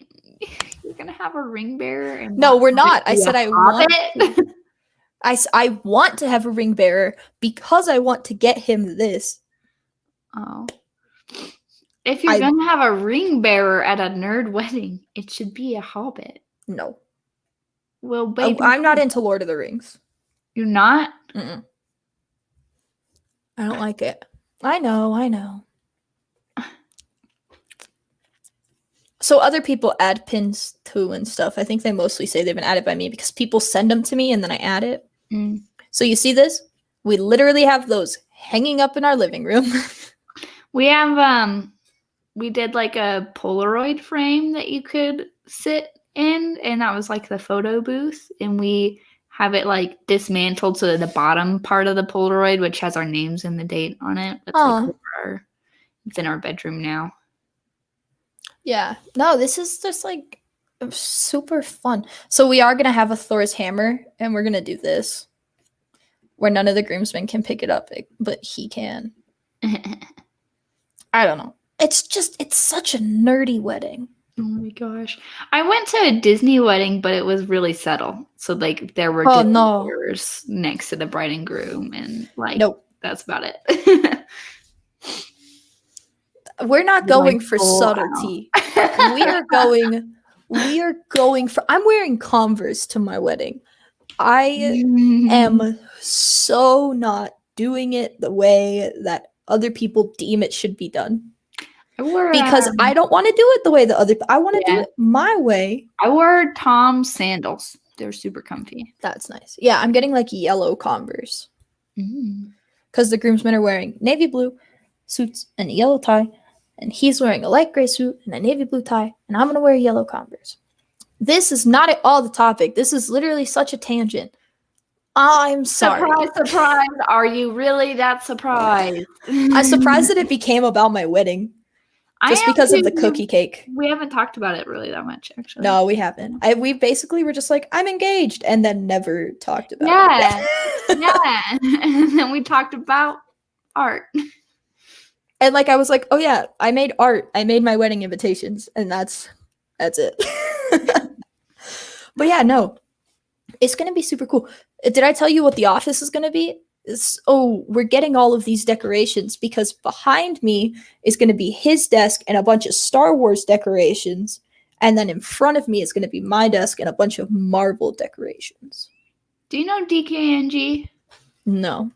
You're gonna have a ring bearer and
No, we're
have
not.
it
I
be
said
a
I want
hobbit?
to. I want to have a ring bearer because I want to get him this.
Oh. If you're gonna have a ring bearer at a nerd wedding, it should be a hobbit.
No.
Well, baby,
I'm not into Lord of the Rings.
you're not?
Mm-mm. I don't like it. I know. So other people add pins too and stuff. I think they mostly say they've been added by me because people send them to me and then I add it.
Mm.
So you see this? We literally have those hanging up in our living room.
We have we did like a Polaroid frame that you could sit in, and that was like the photo booth, and we have it like dismantled so the bottom part of the Polaroid, which has our names and the date on it, it's like it's in our bedroom now.
Yeah. No, this is just like super fun. So we are gonna have a Thor's hammer, and we're gonna do this, where none of the groomsmen can pick it up, but he can. I don't know. It's such a nerdy wedding.
Oh my gosh. I went to a Disney wedding, but it was really subtle. So like there were Disney bears next to the bride and groom, and like that's about it.
We're not going for subtlety. We are going for I'm wearing Converse to my wedding. I am so not doing it the way that other people deem it should be done. Because I don't want to do it the way I want to do it my way.
I wore Tom's sandals. They're super comfy.
That's nice. Yeah, I'm getting like yellow Converse. Because the groomsmen are wearing navy blue suits and a yellow tie, and he's wearing a light gray suit and a navy blue tie, and I'm going to wear yellow Converse. This is not at all the topic. This is literally such a tangent. I'm sorry.
Surprise. Are you really that surprised?
I'm surprised that it became about my wedding. Just because of the cookie cake.
We haven't talked about it really that much, actually.
No, we haven't. We basically were just like, I'm engaged, and then never talked about it.
Yeah. And then we talked about art.
And like I was like, oh yeah, I made art. I made my wedding invitations, and that's it. But yeah, no. It's gonna be super cool. Did I tell you what the office is gonna be? We're getting all of these decorations because behind me is going to be his desk and a bunch of Star Wars decorations. And then in front of me is going to be my desk and a bunch of Marvel decorations.
Do you know DKNG?
No.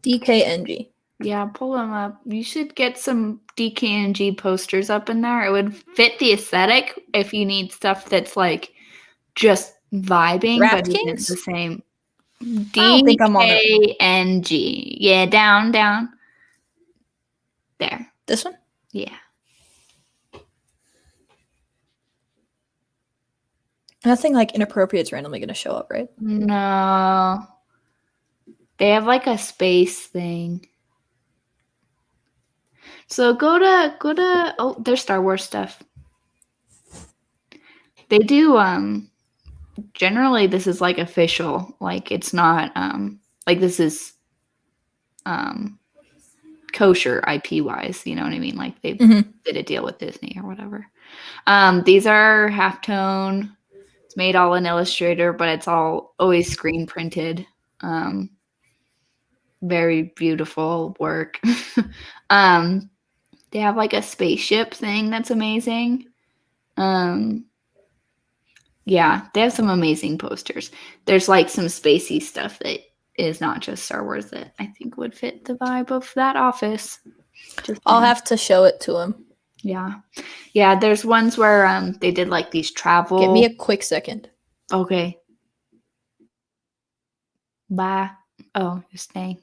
DKNG.
Yeah, pull them up. You should get some DKNG posters up in there. It would fit the aesthetic if you need stuff that's like just vibing, but isn't the same. DKNG. Yeah, down. There.
This one?
Yeah.
Nothing like inappropriate is randomly going to show up, right?
No. They have like a space thing. So go to oh, there's Star Wars stuff. They do generally this is like official, like it's not like this is kosher IP wise, you know what I mean, like they did a deal with Disney or whatever. These are halftone. It's made all in Illustrator, but it's all always screen printed. Very beautiful work. They have like a spaceship thing that's amazing. Yeah, they have some amazing posters. There's like some spacey stuff that is not just Star Wars that I think would fit the vibe of that office.
I'll have to show it to him.
Yeah, there's ones where they did like these travel.
Give me a quick second.
Okay. Bye. Oh, you're staying.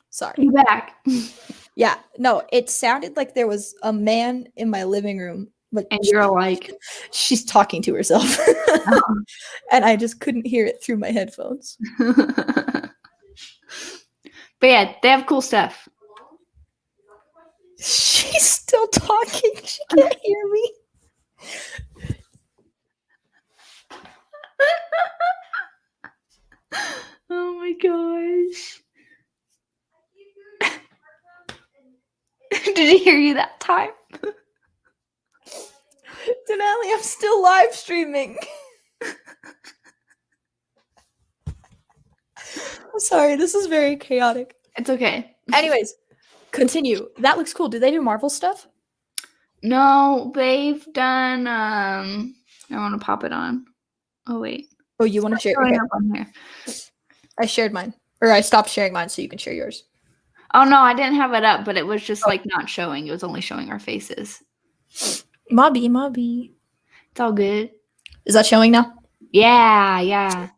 Sorry.
You back.
Yeah, no, it sounded like there was a man in my living room But
And you're like,
she's talking to herself.
oh.
And I just couldn't hear it through my headphones.
But yeah, they have cool stuff.
She's still talking. She can't hear me.
Oh my gosh. Did he hear you that time?
Denali, I'm still live streaming. I'm sorry, this is very chaotic.
It's okay.
Anyways, continue. That looks cool. Do they do Marvel stuff?
No, they've done I want to pop it on. Oh wait.
Oh, you want to share?
Showing
Okay.
up on here.
I shared mine. Or I stopped sharing mine so you can share yours.
Oh no, I didn't have it up, but it was just like not showing. It was only showing our faces.
Mobby.
It's all good.
Is that showing now?
Yeah.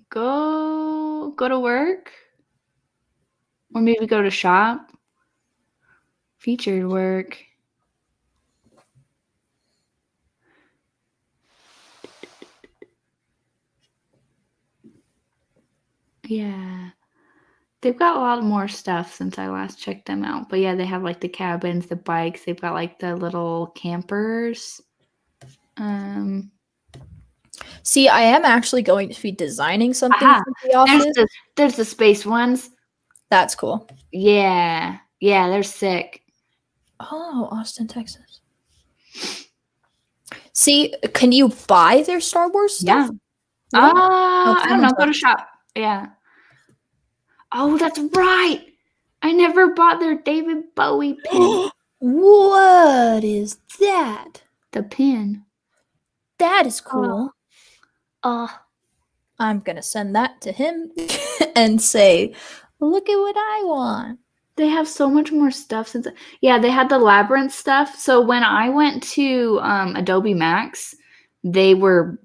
Go to work. Or maybe go to shop. Featured work. Yeah. They've got a lot more stuff since I last checked them out. But yeah, they have like the cabins, the bikes. They've got like the little campers.
See, I am actually going to be designing something for the office.
There's the space ones.
That's cool.
Yeah, they're sick.
Oh, Austin, Texas. See, can you buy their Star Wars stuff?
Yeah. I don't know. Go to shop. Yeah. Oh, that's right. I never bought their David Bowie pin.
What is that?
The pin.
That is cool.
Oh.
I'm going to send that to him and say, look at what I want.
They have so much more stuff since. Yeah, they had the Labyrinth stuff. So when I went to Adobe Max, they were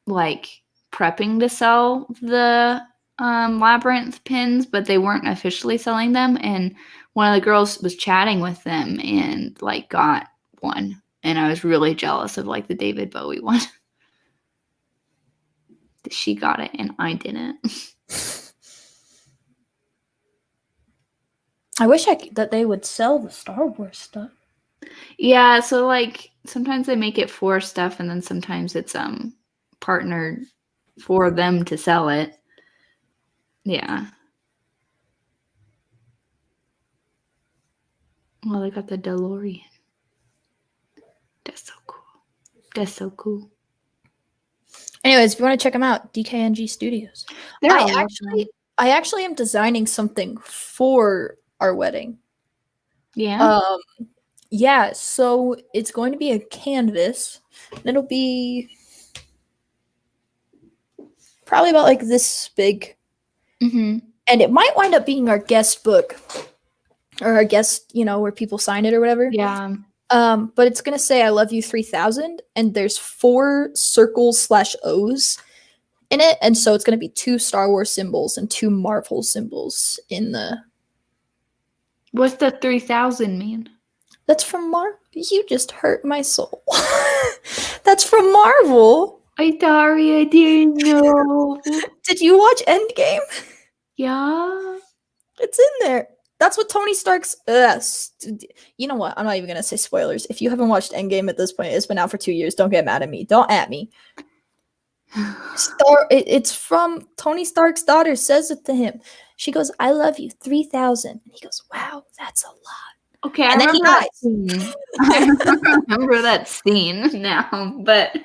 like prepping to sell the Labyrinth pins, but they weren't officially selling them. And one of the girls was chatting with them and like got one. And I was really jealous of like the David Bowie one. She got it and I didn't.
I wish that they would sell the Star Wars stuff.
Yeah, so like sometimes they make it for stuff and then sometimes it's partnered for them to sell it. Yeah. Well, they got the DeLorean. That's so cool.
Anyways, if you want to check them out, DKNG Studios. I actually am designing something for our wedding.
Yeah.
Yeah, so it's going to be a canvas. And it'll be probably about like this big.
Mm-hmm.
And it might wind up being our guest book or our guest, where people sign it or whatever.
Yeah.
But it's going to say I love you 3000 and there's 4 circles/O's in it. And so it's going to be 2 Star Wars symbols and 2 Marvel symbols in the.
What's the 3000 mean?
That's from Marvel. You just hurt my soul. That's from Marvel.
Sorry, I didn't know.
Did you watch Endgame?
Yeah.
It's in there. That's what Tony Stark's. You know what? I'm not even going to say spoilers. If you haven't watched Endgame at this point, it's been out for 2 years. Don't get mad at me. Don't at me. It's from Tony Stark's daughter says it to him. She goes, I love you 3000. And he goes, wow, that's a lot.
Okay,
and then he dies.
I remember that scene now, but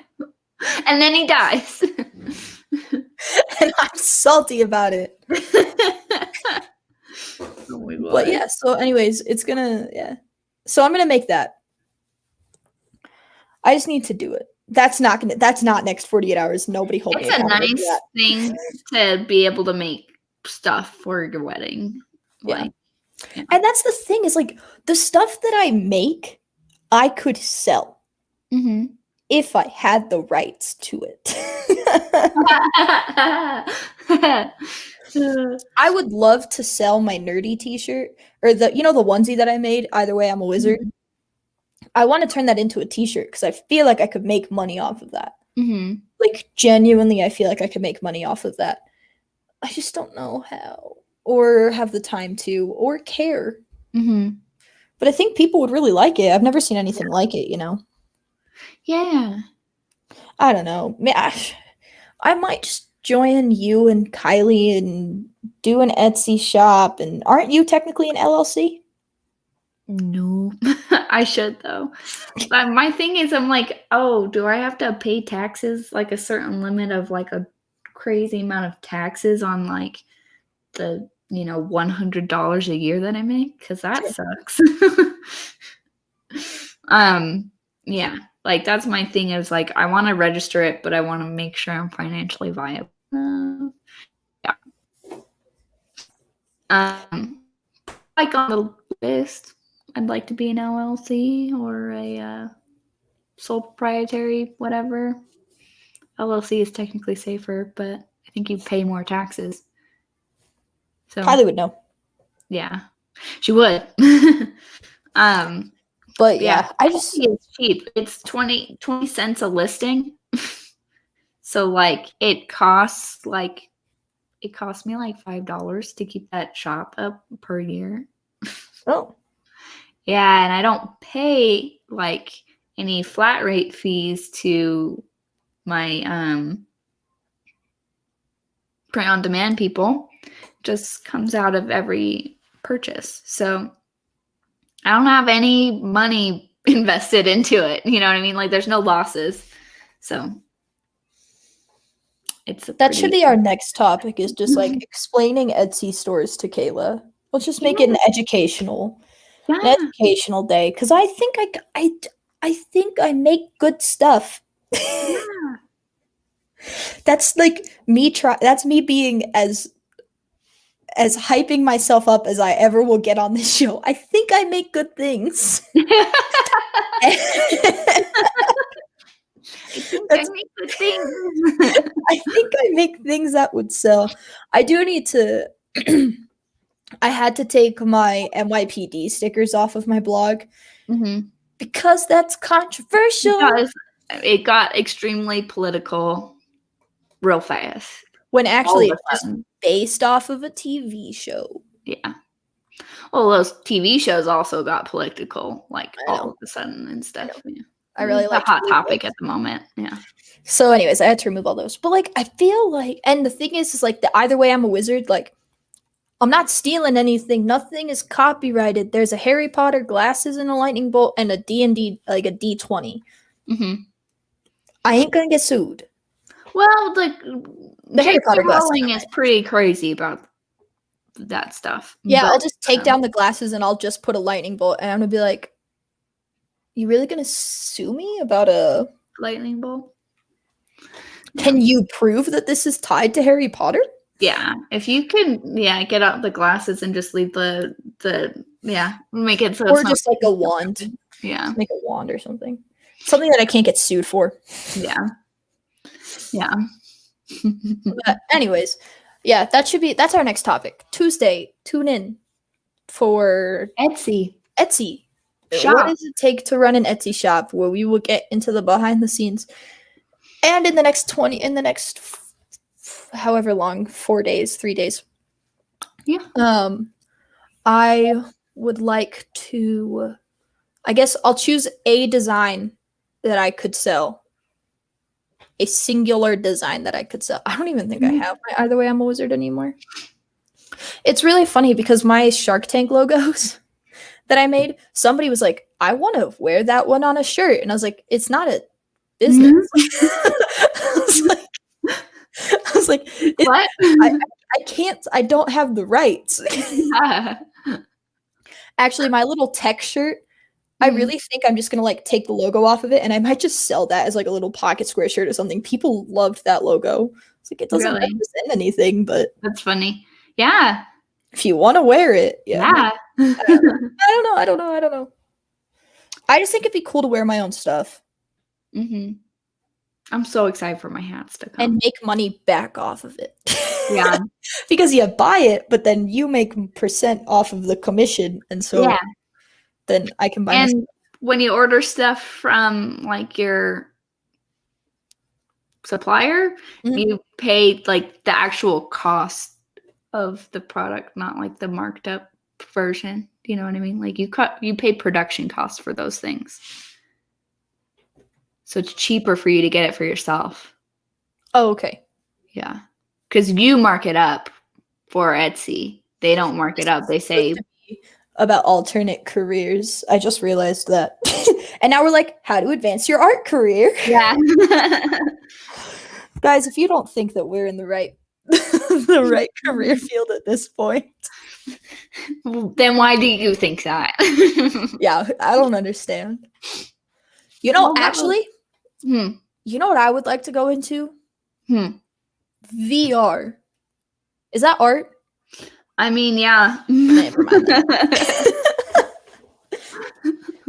and then he dies.
And I'm salty about it.
Oh my God.
But yeah, so anyways, so I'm gonna make that. I just need to do it. That's not next 48 hours. Nobody hold me accountable.
It's a nice thing to be able to make stuff for your wedding.
Yeah. And that's the thing is like the stuff that I make, I could sell if I had the rights to it. I would love to sell my nerdy t-shirt or the onesie that I made. Either way, I'm a wizard. I want to turn that into a t-shirt because I feel like I could make money off of that.
Mm-hmm.
Like, genuinely, I feel like I could make money off of that. I just don't know how, or have the time to, or care.
Mm-hmm.
But I think people would really like it. I've never seen anything like it,
Yeah.
I don't know. I might just join you and Kiley and do an Etsy shop. And aren't you technically an LLC?
No. I should though. But my thing is, I'm like, oh, do I have to pay taxes, like a certain limit of like a crazy amount of taxes on like the $100 a year that I make? Because that sucks. Yeah, like that's my thing is like I want to register it, but I want to make sure I'm financially viable. Yeah. Like on the list, I'd like to be an LLC or a sole proprietary, whatever. LLC is technically safer, but I think you pay more taxes. So
Kylie would know.
Yeah, she would.
But yeah, I just
it's cheap. It's 20 cents a listing. So like it costs me like $5 to keep that shop up per year.
Oh.
Yeah, and I don't pay like any flat rate fees to my print on demand people. Just comes out of every purchase. So I don't have any money invested into it. You know what I mean? Like there's no losses. So
that should be our next topic, is just like explaining Etsy stores to Kayla. Let's just make it an educational day, because I think I make good stuff.
Yeah.
That's like me that's me being as hyping myself up as I ever will get on this show. I think I make good things.
I make good things.
I think I make things that would sell. I do need to I had to take my NYPD stickers off of my blog because that's controversial.
It got extremely political real fast.
When actually it's just based off of a TV show.
Yeah. Well, those TV shows also got political, like all of a sudden and stuff. Yeah.
I really like
a hot topic at the moment. Yeah.
So, anyways, I had to remove all those. But like, I feel like, and the thing is like either way, I'm a wizard. Like, I'm not stealing anything. Nothing is copyrighted. There's a Harry Potter glasses and a lightning bolt and a D&D, like a D20. I ain't gonna get sued.
Well, the Harry Potter Rowling is pretty crazy about that stuff.
Yeah, but I'll just take down the glasses and I'll just put a lightning bolt, and I'm gonna be like, "You really gonna sue me about a
lightning bolt?
Can you prove that this is tied to Harry Potter?"
Yeah, if you can, get out the glasses and just leave the make it so,
or it's just like a wand.
Yeah,
just make a wand or something that I can't get sued for.
Yeah.
But anyways, yeah, that's our next topic. Tuesday, tune in for
Etsy
shop. What does it take to run an Etsy shop, where we will get into the behind the scenes, and in the next however long, 4 days, 3 days.
Yeah.
I would like to, I guess I'll choose a design that I could sell. A singular design that I could sell. I don't even think I have my Either Way I'm a Wizard anymore. It's really funny because my Shark Tank logos that I made, somebody was like, I want to wear that one on a shirt. And I was like, it's not a business. I was like, what? I can't, I don't have the rights. Actually, my little tech shirt, I really think I'm just going to like take the logo off of it, and I might just sell that as like a little pocket square shirt or something. People loved that logo. It's like, it doesn't represent anything, but
that's funny. Yeah.
If you want to wear it.
Yeah.
I don't know. I just think it'd be cool to wear my own stuff.
I'm so excited for my hats to come.
And make money back off of it.
Yeah.
Because you buy it, but then you make % off of the commission. And so then I can buy
and when you order stuff from like your supplier, you pay like the actual cost of the product, not like the marked up version. Do you know what I mean? Like you pay production costs for those things. So it's cheaper for you to get it for yourself.
Oh, okay.
Yeah. Because you mark it up for Etsy. They don't mark it up. They say
about alternate careers. I just realized that. And now we're like, how to advance your art career.
Yeah.
Guys, if you don't think that we're in the right the right career field at this point,
then why do you think that?
Yeah, I don't understand. You know,
Well,
actually, you know what I would like to go into? VR. Is that art?
I mean, yeah.
Never mind.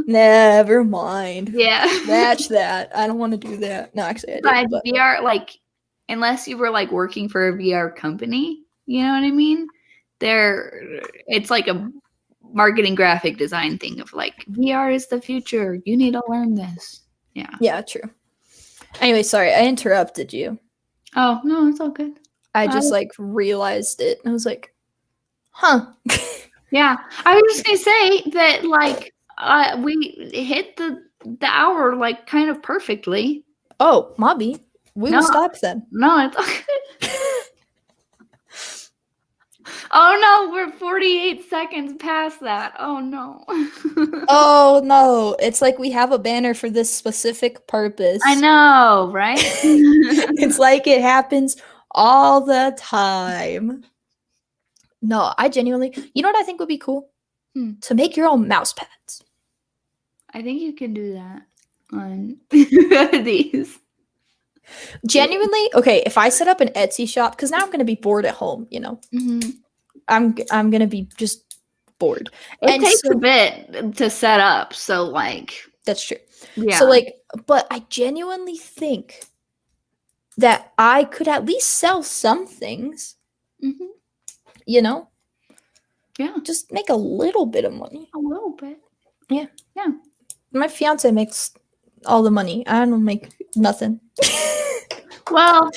Never mind.
Yeah.
Scratch that. I don't want to do that. No, actually, I do.
But VR, like, unless you were like working for a VR company, you know what I mean? It's like a marketing graphic design thing of like, VR is the future. You need to learn this. Yeah.
Yeah, true. Anyway, sorry, I interrupted you.
Oh, no, it's all good.
I just like realized it. I was like, huh.
Yeah. I was just going to say that like we hit the hour like kind of perfectly.
Oh, Mobby. We will stop then.
No, it's okay. Oh no, we're 48 seconds past that. Oh no.
Oh no, it's like we have a banner for this specific purpose.
I know, right?
It's like it happens all the time. No, I genuinely, you know what I think would be cool? To make your own mouse pads.
I think you can do that on these.
Genuinely, okay, if I set up an Etsy shop, because now I'm going to be bored at home, you know? I'm going to be just bored.
It takes a bit to set up, so like...
That's true.
Yeah.
So like, but I genuinely think that I could at least sell some things. You know?
Yeah.
Just make a little bit of money.
A little bit.
Yeah.
Yeah.
My fiance makes all the money. I don't make nothing.
Well,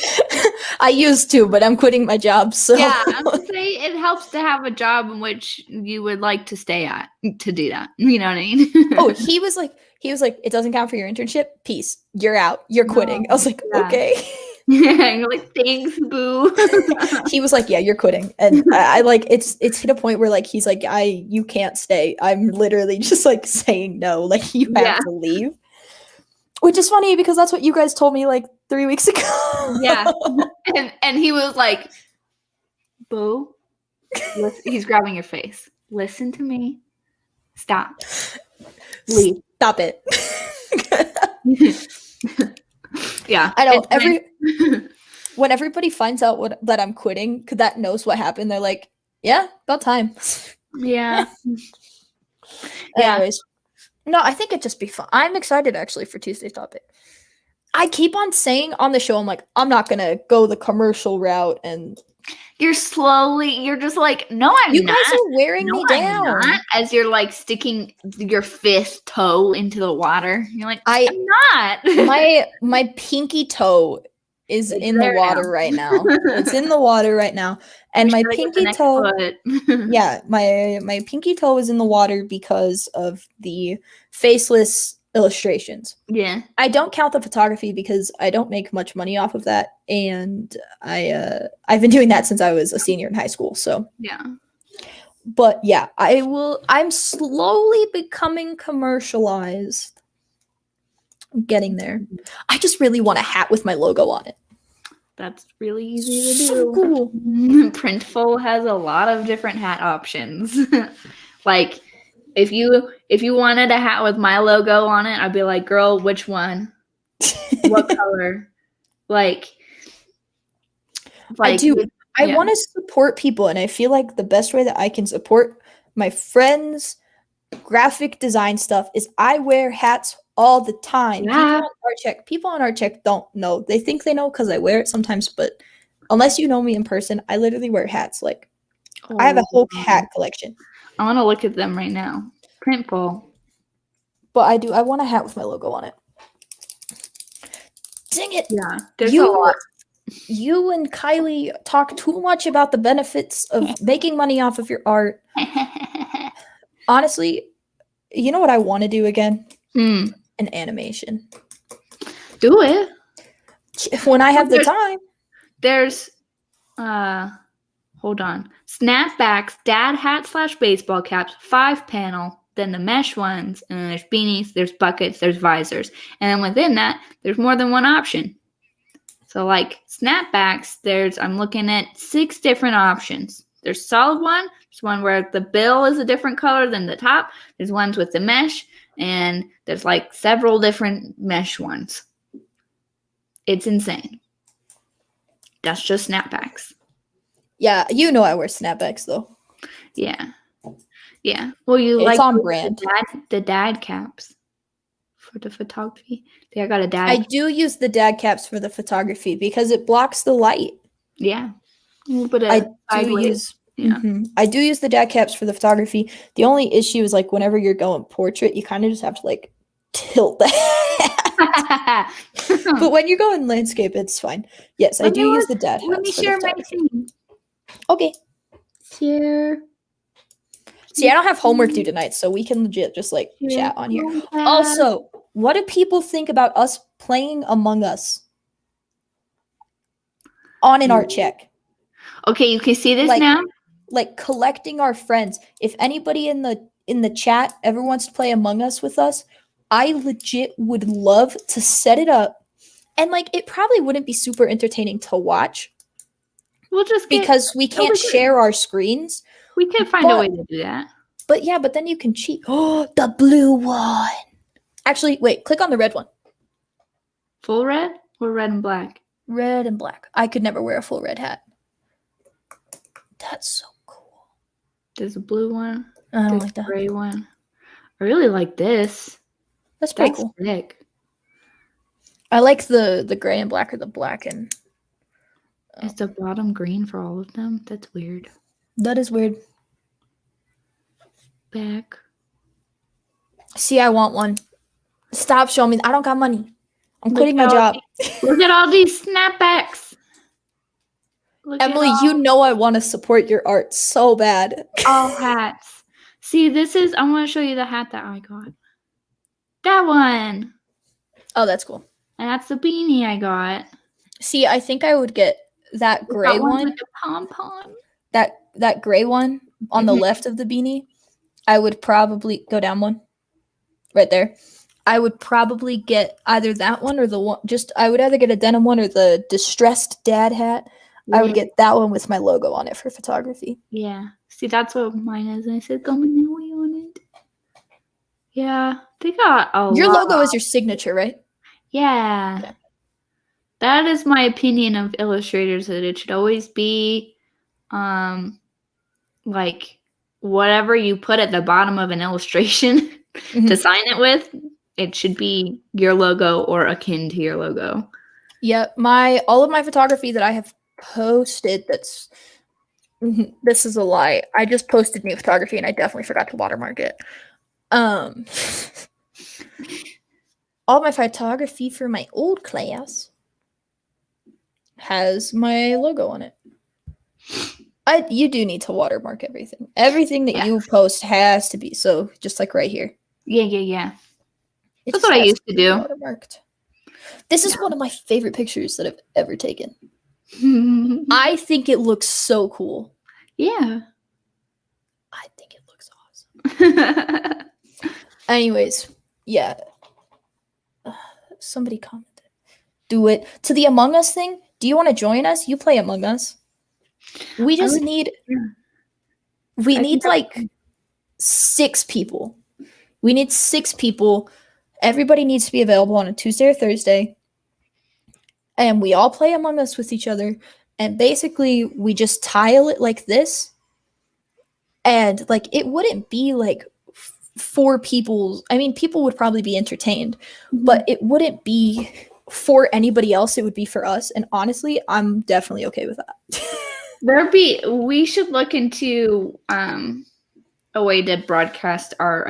I used to, but I'm quitting my job. So
yeah, I'm gonna say it helps to have a job in which you would like to stay at to do that. You know what I mean?
Oh, he was like, it doesn't count for your internship. Peace. You're out. You're quitting. I was like, okay.
Yeah, you're like, thanks, boo.
He was like, yeah, you're quitting. And I like, it's hit a point where like, he's like, you can't stay. I'm literally just like saying no. Like, you have to leave. Which is funny because that's what you guys told me like 3 weeks ago.
Yeah. And he was like, boo, he's grabbing your face. Listen to me. Stop. Leave.
Stop it.
Yeah.
I know. When everybody finds out that I'm quitting, because that knows what happened, they're like, yeah, about time.
Yeah.
Anyways. No, I think it'd just be fun. I'm excited actually for Tuesday's topic. I keep on saying on the show, I'm like, I'm not gonna go the commercial route, and
you're just like, no, I'm not.
You guys are wearing me down.
Not, as you're like sticking your fifth toe into the water. You're like, I'm not.
my pinky toe is in the water right now. It's in the water right now. And my pinky toe, yeah, my pinky toe is in the water because of the faceless illustrations.
Yeah.
I don't count the photography because I don't make much money off of that. And I've been doing that since I was a senior in high school. So
yeah.
But yeah, I'm slowly becoming commercialized. I'm getting there. I just really want a hat with my logo on it.
That's really easy to do.
So cool.
Printful has a lot of different hat options. Like if you wanted a hat with my logo on it, I'd be like, girl, which one? What color? Like
I do. I want to support people, and I feel like the best way that I can support my friends' graphic design stuff is I wear hats all the time.
Yeah.
People on ArtCheck don't know. They think they know because I wear it sometimes, but unless you know me in person, I literally wear hats. Like, I have a whole hat collection.
I want to look at them right now. Printful.
But I want a hat with my logo on it. Dang it.
Yeah, there's a lot.
You and Kiley talk too much about the benefits of making money off of your art. Honestly, you know what I want to do again? An animation.
Do it.
When I have the time.
There's, hold on. Snapbacks, dad hat / baseball caps, 5-panel, then the mesh ones, and then there's beanies, there's buckets, there's visors. And then within that, there's more than one option. So like snapbacks, I'm looking at 6 different options. There's solid one. There's one where the bill is a different color than the top. There's ones with the mesh, and there's like several different mesh ones. It's insane. That's just snapbacks.
Yeah, you know I wear snapbacks though.
Yeah. Yeah. Well, you
it's
like
on brand.
The dad caps for the photography. I got a dad.
I do use the dad caps for the photography because it blocks the light.
Yeah. But
I do use I do use the dad caps for the photography. The only issue is like whenever you're going portrait, you kind of just have to like tilt that. But when you go in landscape, it's fine. Yes, I do use the dad hats.
Let me share my screen.
Okay.
Share.
See, I don't have homework due tonight, so we can legit just like chat on here. Also, what do people think about us playing Among Us on an ArtCheck?
Okay, you can see this now.
Like collecting our friends. If anybody in the chat ever wants to play Among Us with us, I legit would love to set it up. And like it probably wouldn't be super entertaining to watch.
We'll just
because we can't share our screens.
We can find a way to do that.
But yeah, but then you can cheat. Oh, the blue one. Actually, wait, click on the red one.
Full red or red and black?
Red and black. I could never wear a full red hat. That's so cool.
There's a blue one.
I don't like that.
Gray one. I really like this.
That's pretty cool.
Sick.
I like the gray and black or the black and
is the bottom green for all of them? That's weird.
That is weird.
Back.
See, I want one. Stop showing me. I don't got money. I'm quitting my job.
Look at all these snapbacks.
Emily, you know I want to support your art so bad.
All hats. See, I want to show you the hat that I got. That one.
Oh, that's cool.
And that's the beanie I got.
See, I think I would get that gray one.
With the pom-pom.
That gray one on the left of the beanie. I would probably go down one. Right there. I would probably get either that one or the one I would either get a denim one or the distressed dad hat. I would get that one with my logo on it for photography.
Yeah. See, that's what mine is. And I said, go Manui on it. Yeah. They got a lot.
Your logo is your signature, right?
Yeah. Okay. That is my opinion of illustrators, that it should always be like whatever you put at the bottom of an illustration to sign it with, it should be your logo or akin to your logo.
Yeah, all of my photography that I have posted, this is a lie. I just posted new photography and I definitely forgot to watermark it. All my photography for my old class has my logo on it. You do need to watermark everything. Everything that you post has to be, so just like right here.
Yeah. That's what I used to do.
Watermarked. This is one of my favorite pictures that I've ever taken. I think it looks so cool.
Yeah.
I think it looks awesome. Anyways, yeah. Somebody commented. Do it. To the Among Us thing, do you want to join us? You play Among Us. We just need like 6 people. We need 6 people. Everybody needs to be available on a Tuesday or Thursday. And we all play Among Us with each other. And basically, we just tile it like this. And like, it wouldn't be like 4 people. I mean, people would probably be entertained, but it wouldn't be for anybody else. It would be for us. And honestly, I'm definitely okay with that.
We should look into a way to broadcast our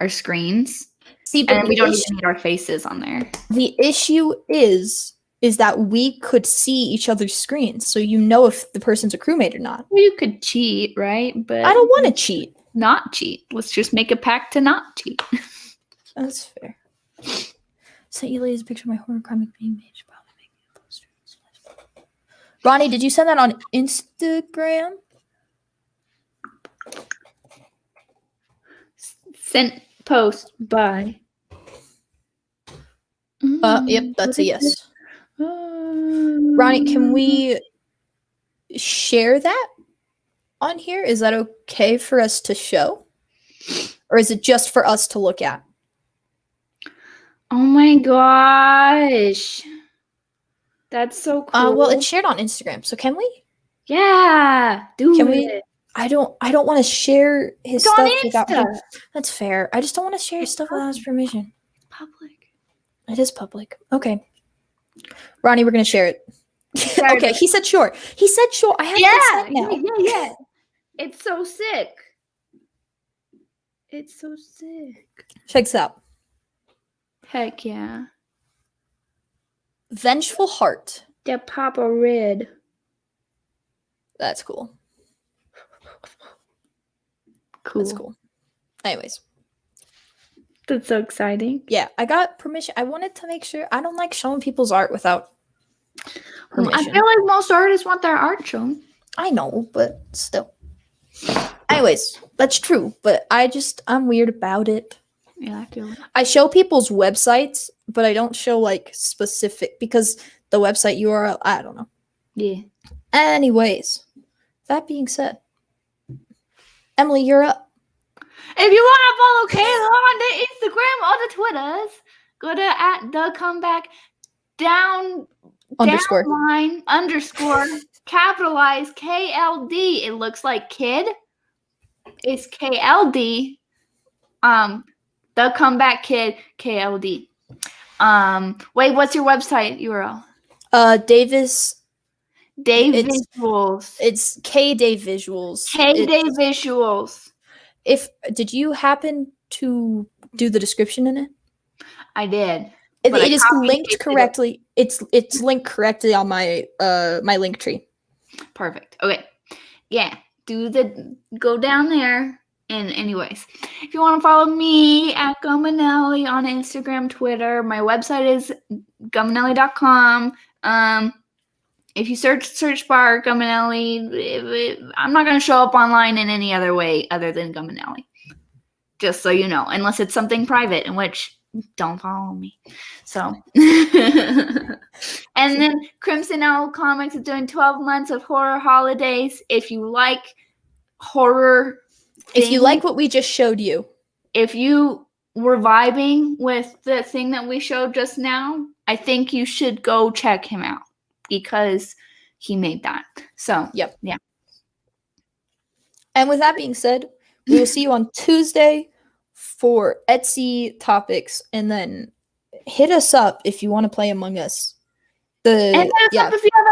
our screens.
See, but
And we don't even need our faces on there.
The issue is that we could see each other's screens, so you know if the person's a crewmate or not.
Well, you could cheat, right? But
I don't want to cheat.
Not cheat. Let's just make a pact to not cheat.
That's fair. Sent you ladies a picture of my horror comic being made. Probably making a poster. Ronnie, did you send that on Instagram?
Sent post. Bye.
Yep, that's a yes. Ronnie, can we share that on here? Is that okay for us to show? Or is it just for us to look at?
Oh my gosh. That's so cool.
Well, it's shared on Instagram, so can we?
Yeah, do
Can
it.
we? I don't want to share his
It's
stuff
on
without him.
Insta.
That's fair. I just don't want to share his stuff without his permission.
It's public.
It is public. Okay. Ronnie, we're gonna share it.
Share
Okay,
it.
he said sure. He said sure. I have consent now.
Yeah. It's so sick. It's so sick.
Check this out.
Heck yeah.
Vengeful Heart.
The Papa Red.
That's cool.
Cool.
That's cool. Anyways,
That's so exciting.
yeah, I got permission. I wanted to make sure. I don't like showing people's art without permission.
I feel like most artists want their art shown.
I know, but still. Anyways, that's true. But I'm weird about it.
Yeah, I feel it.
I show people's websites, but I don't show like specific because the website URL, I don't know.
Yeah.
Anyways, that being said, Emily, you're up.
If you want to follow Kayla on the Instagram or the Twitters, go to @thecomeback down
Underscore.
line underscore capitalized KLD. It looks like kid. It's KLD. The Comeback Kid KLD. Wait, what's your website URL?
Davis.
Day Visuals.
It's K-Day Visuals.
K-Day Visuals.
Did you happen to do the description in it?
I did.
It
I
is
copied
linked
pasted
correctly. It's linked correctly on my my link tree.
Perfect. Okay. Yeah. Go down there. And anyways, if you want to follow me at Gumanelli on Instagram, Twitter, my website is gumanelli.com. If you search bar Gumanelli, I'm not going to show up online in any other way other than Gumanelli. Just so you know, unless it's something private, in which don't follow me. So, and then Crimson Owl Comics is doing 12 months of horror holidays. If you like horror,
if you like what we just showed you,
if you were vibing with the thing that we showed just now, I think you should go check him out because he made that. So,
yep.
Yeah.
And with that being said, we will see you on Tuesday for Etsy topics, and then hit us up if you want to play Among Us.
And hit us up if you have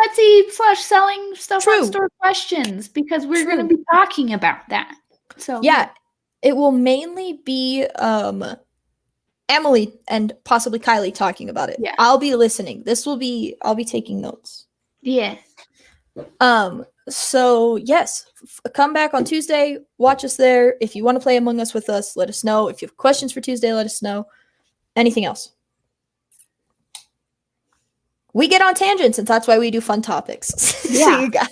Etsy/selling stuff on store questions, because we're going to be talking about that. So
yeah, it will mainly be Emily and possibly Kiley talking about it.
Yeah.
I'll be listening. I'll be taking notes.
Yeah.
So yes, come back on Tuesday, watch us there. If you want to play Among Us with us, let us know. If you have questions for Tuesday, let us know. Anything else? We get on tangents, and that's why we do fun topics.
Yeah.
See you guys.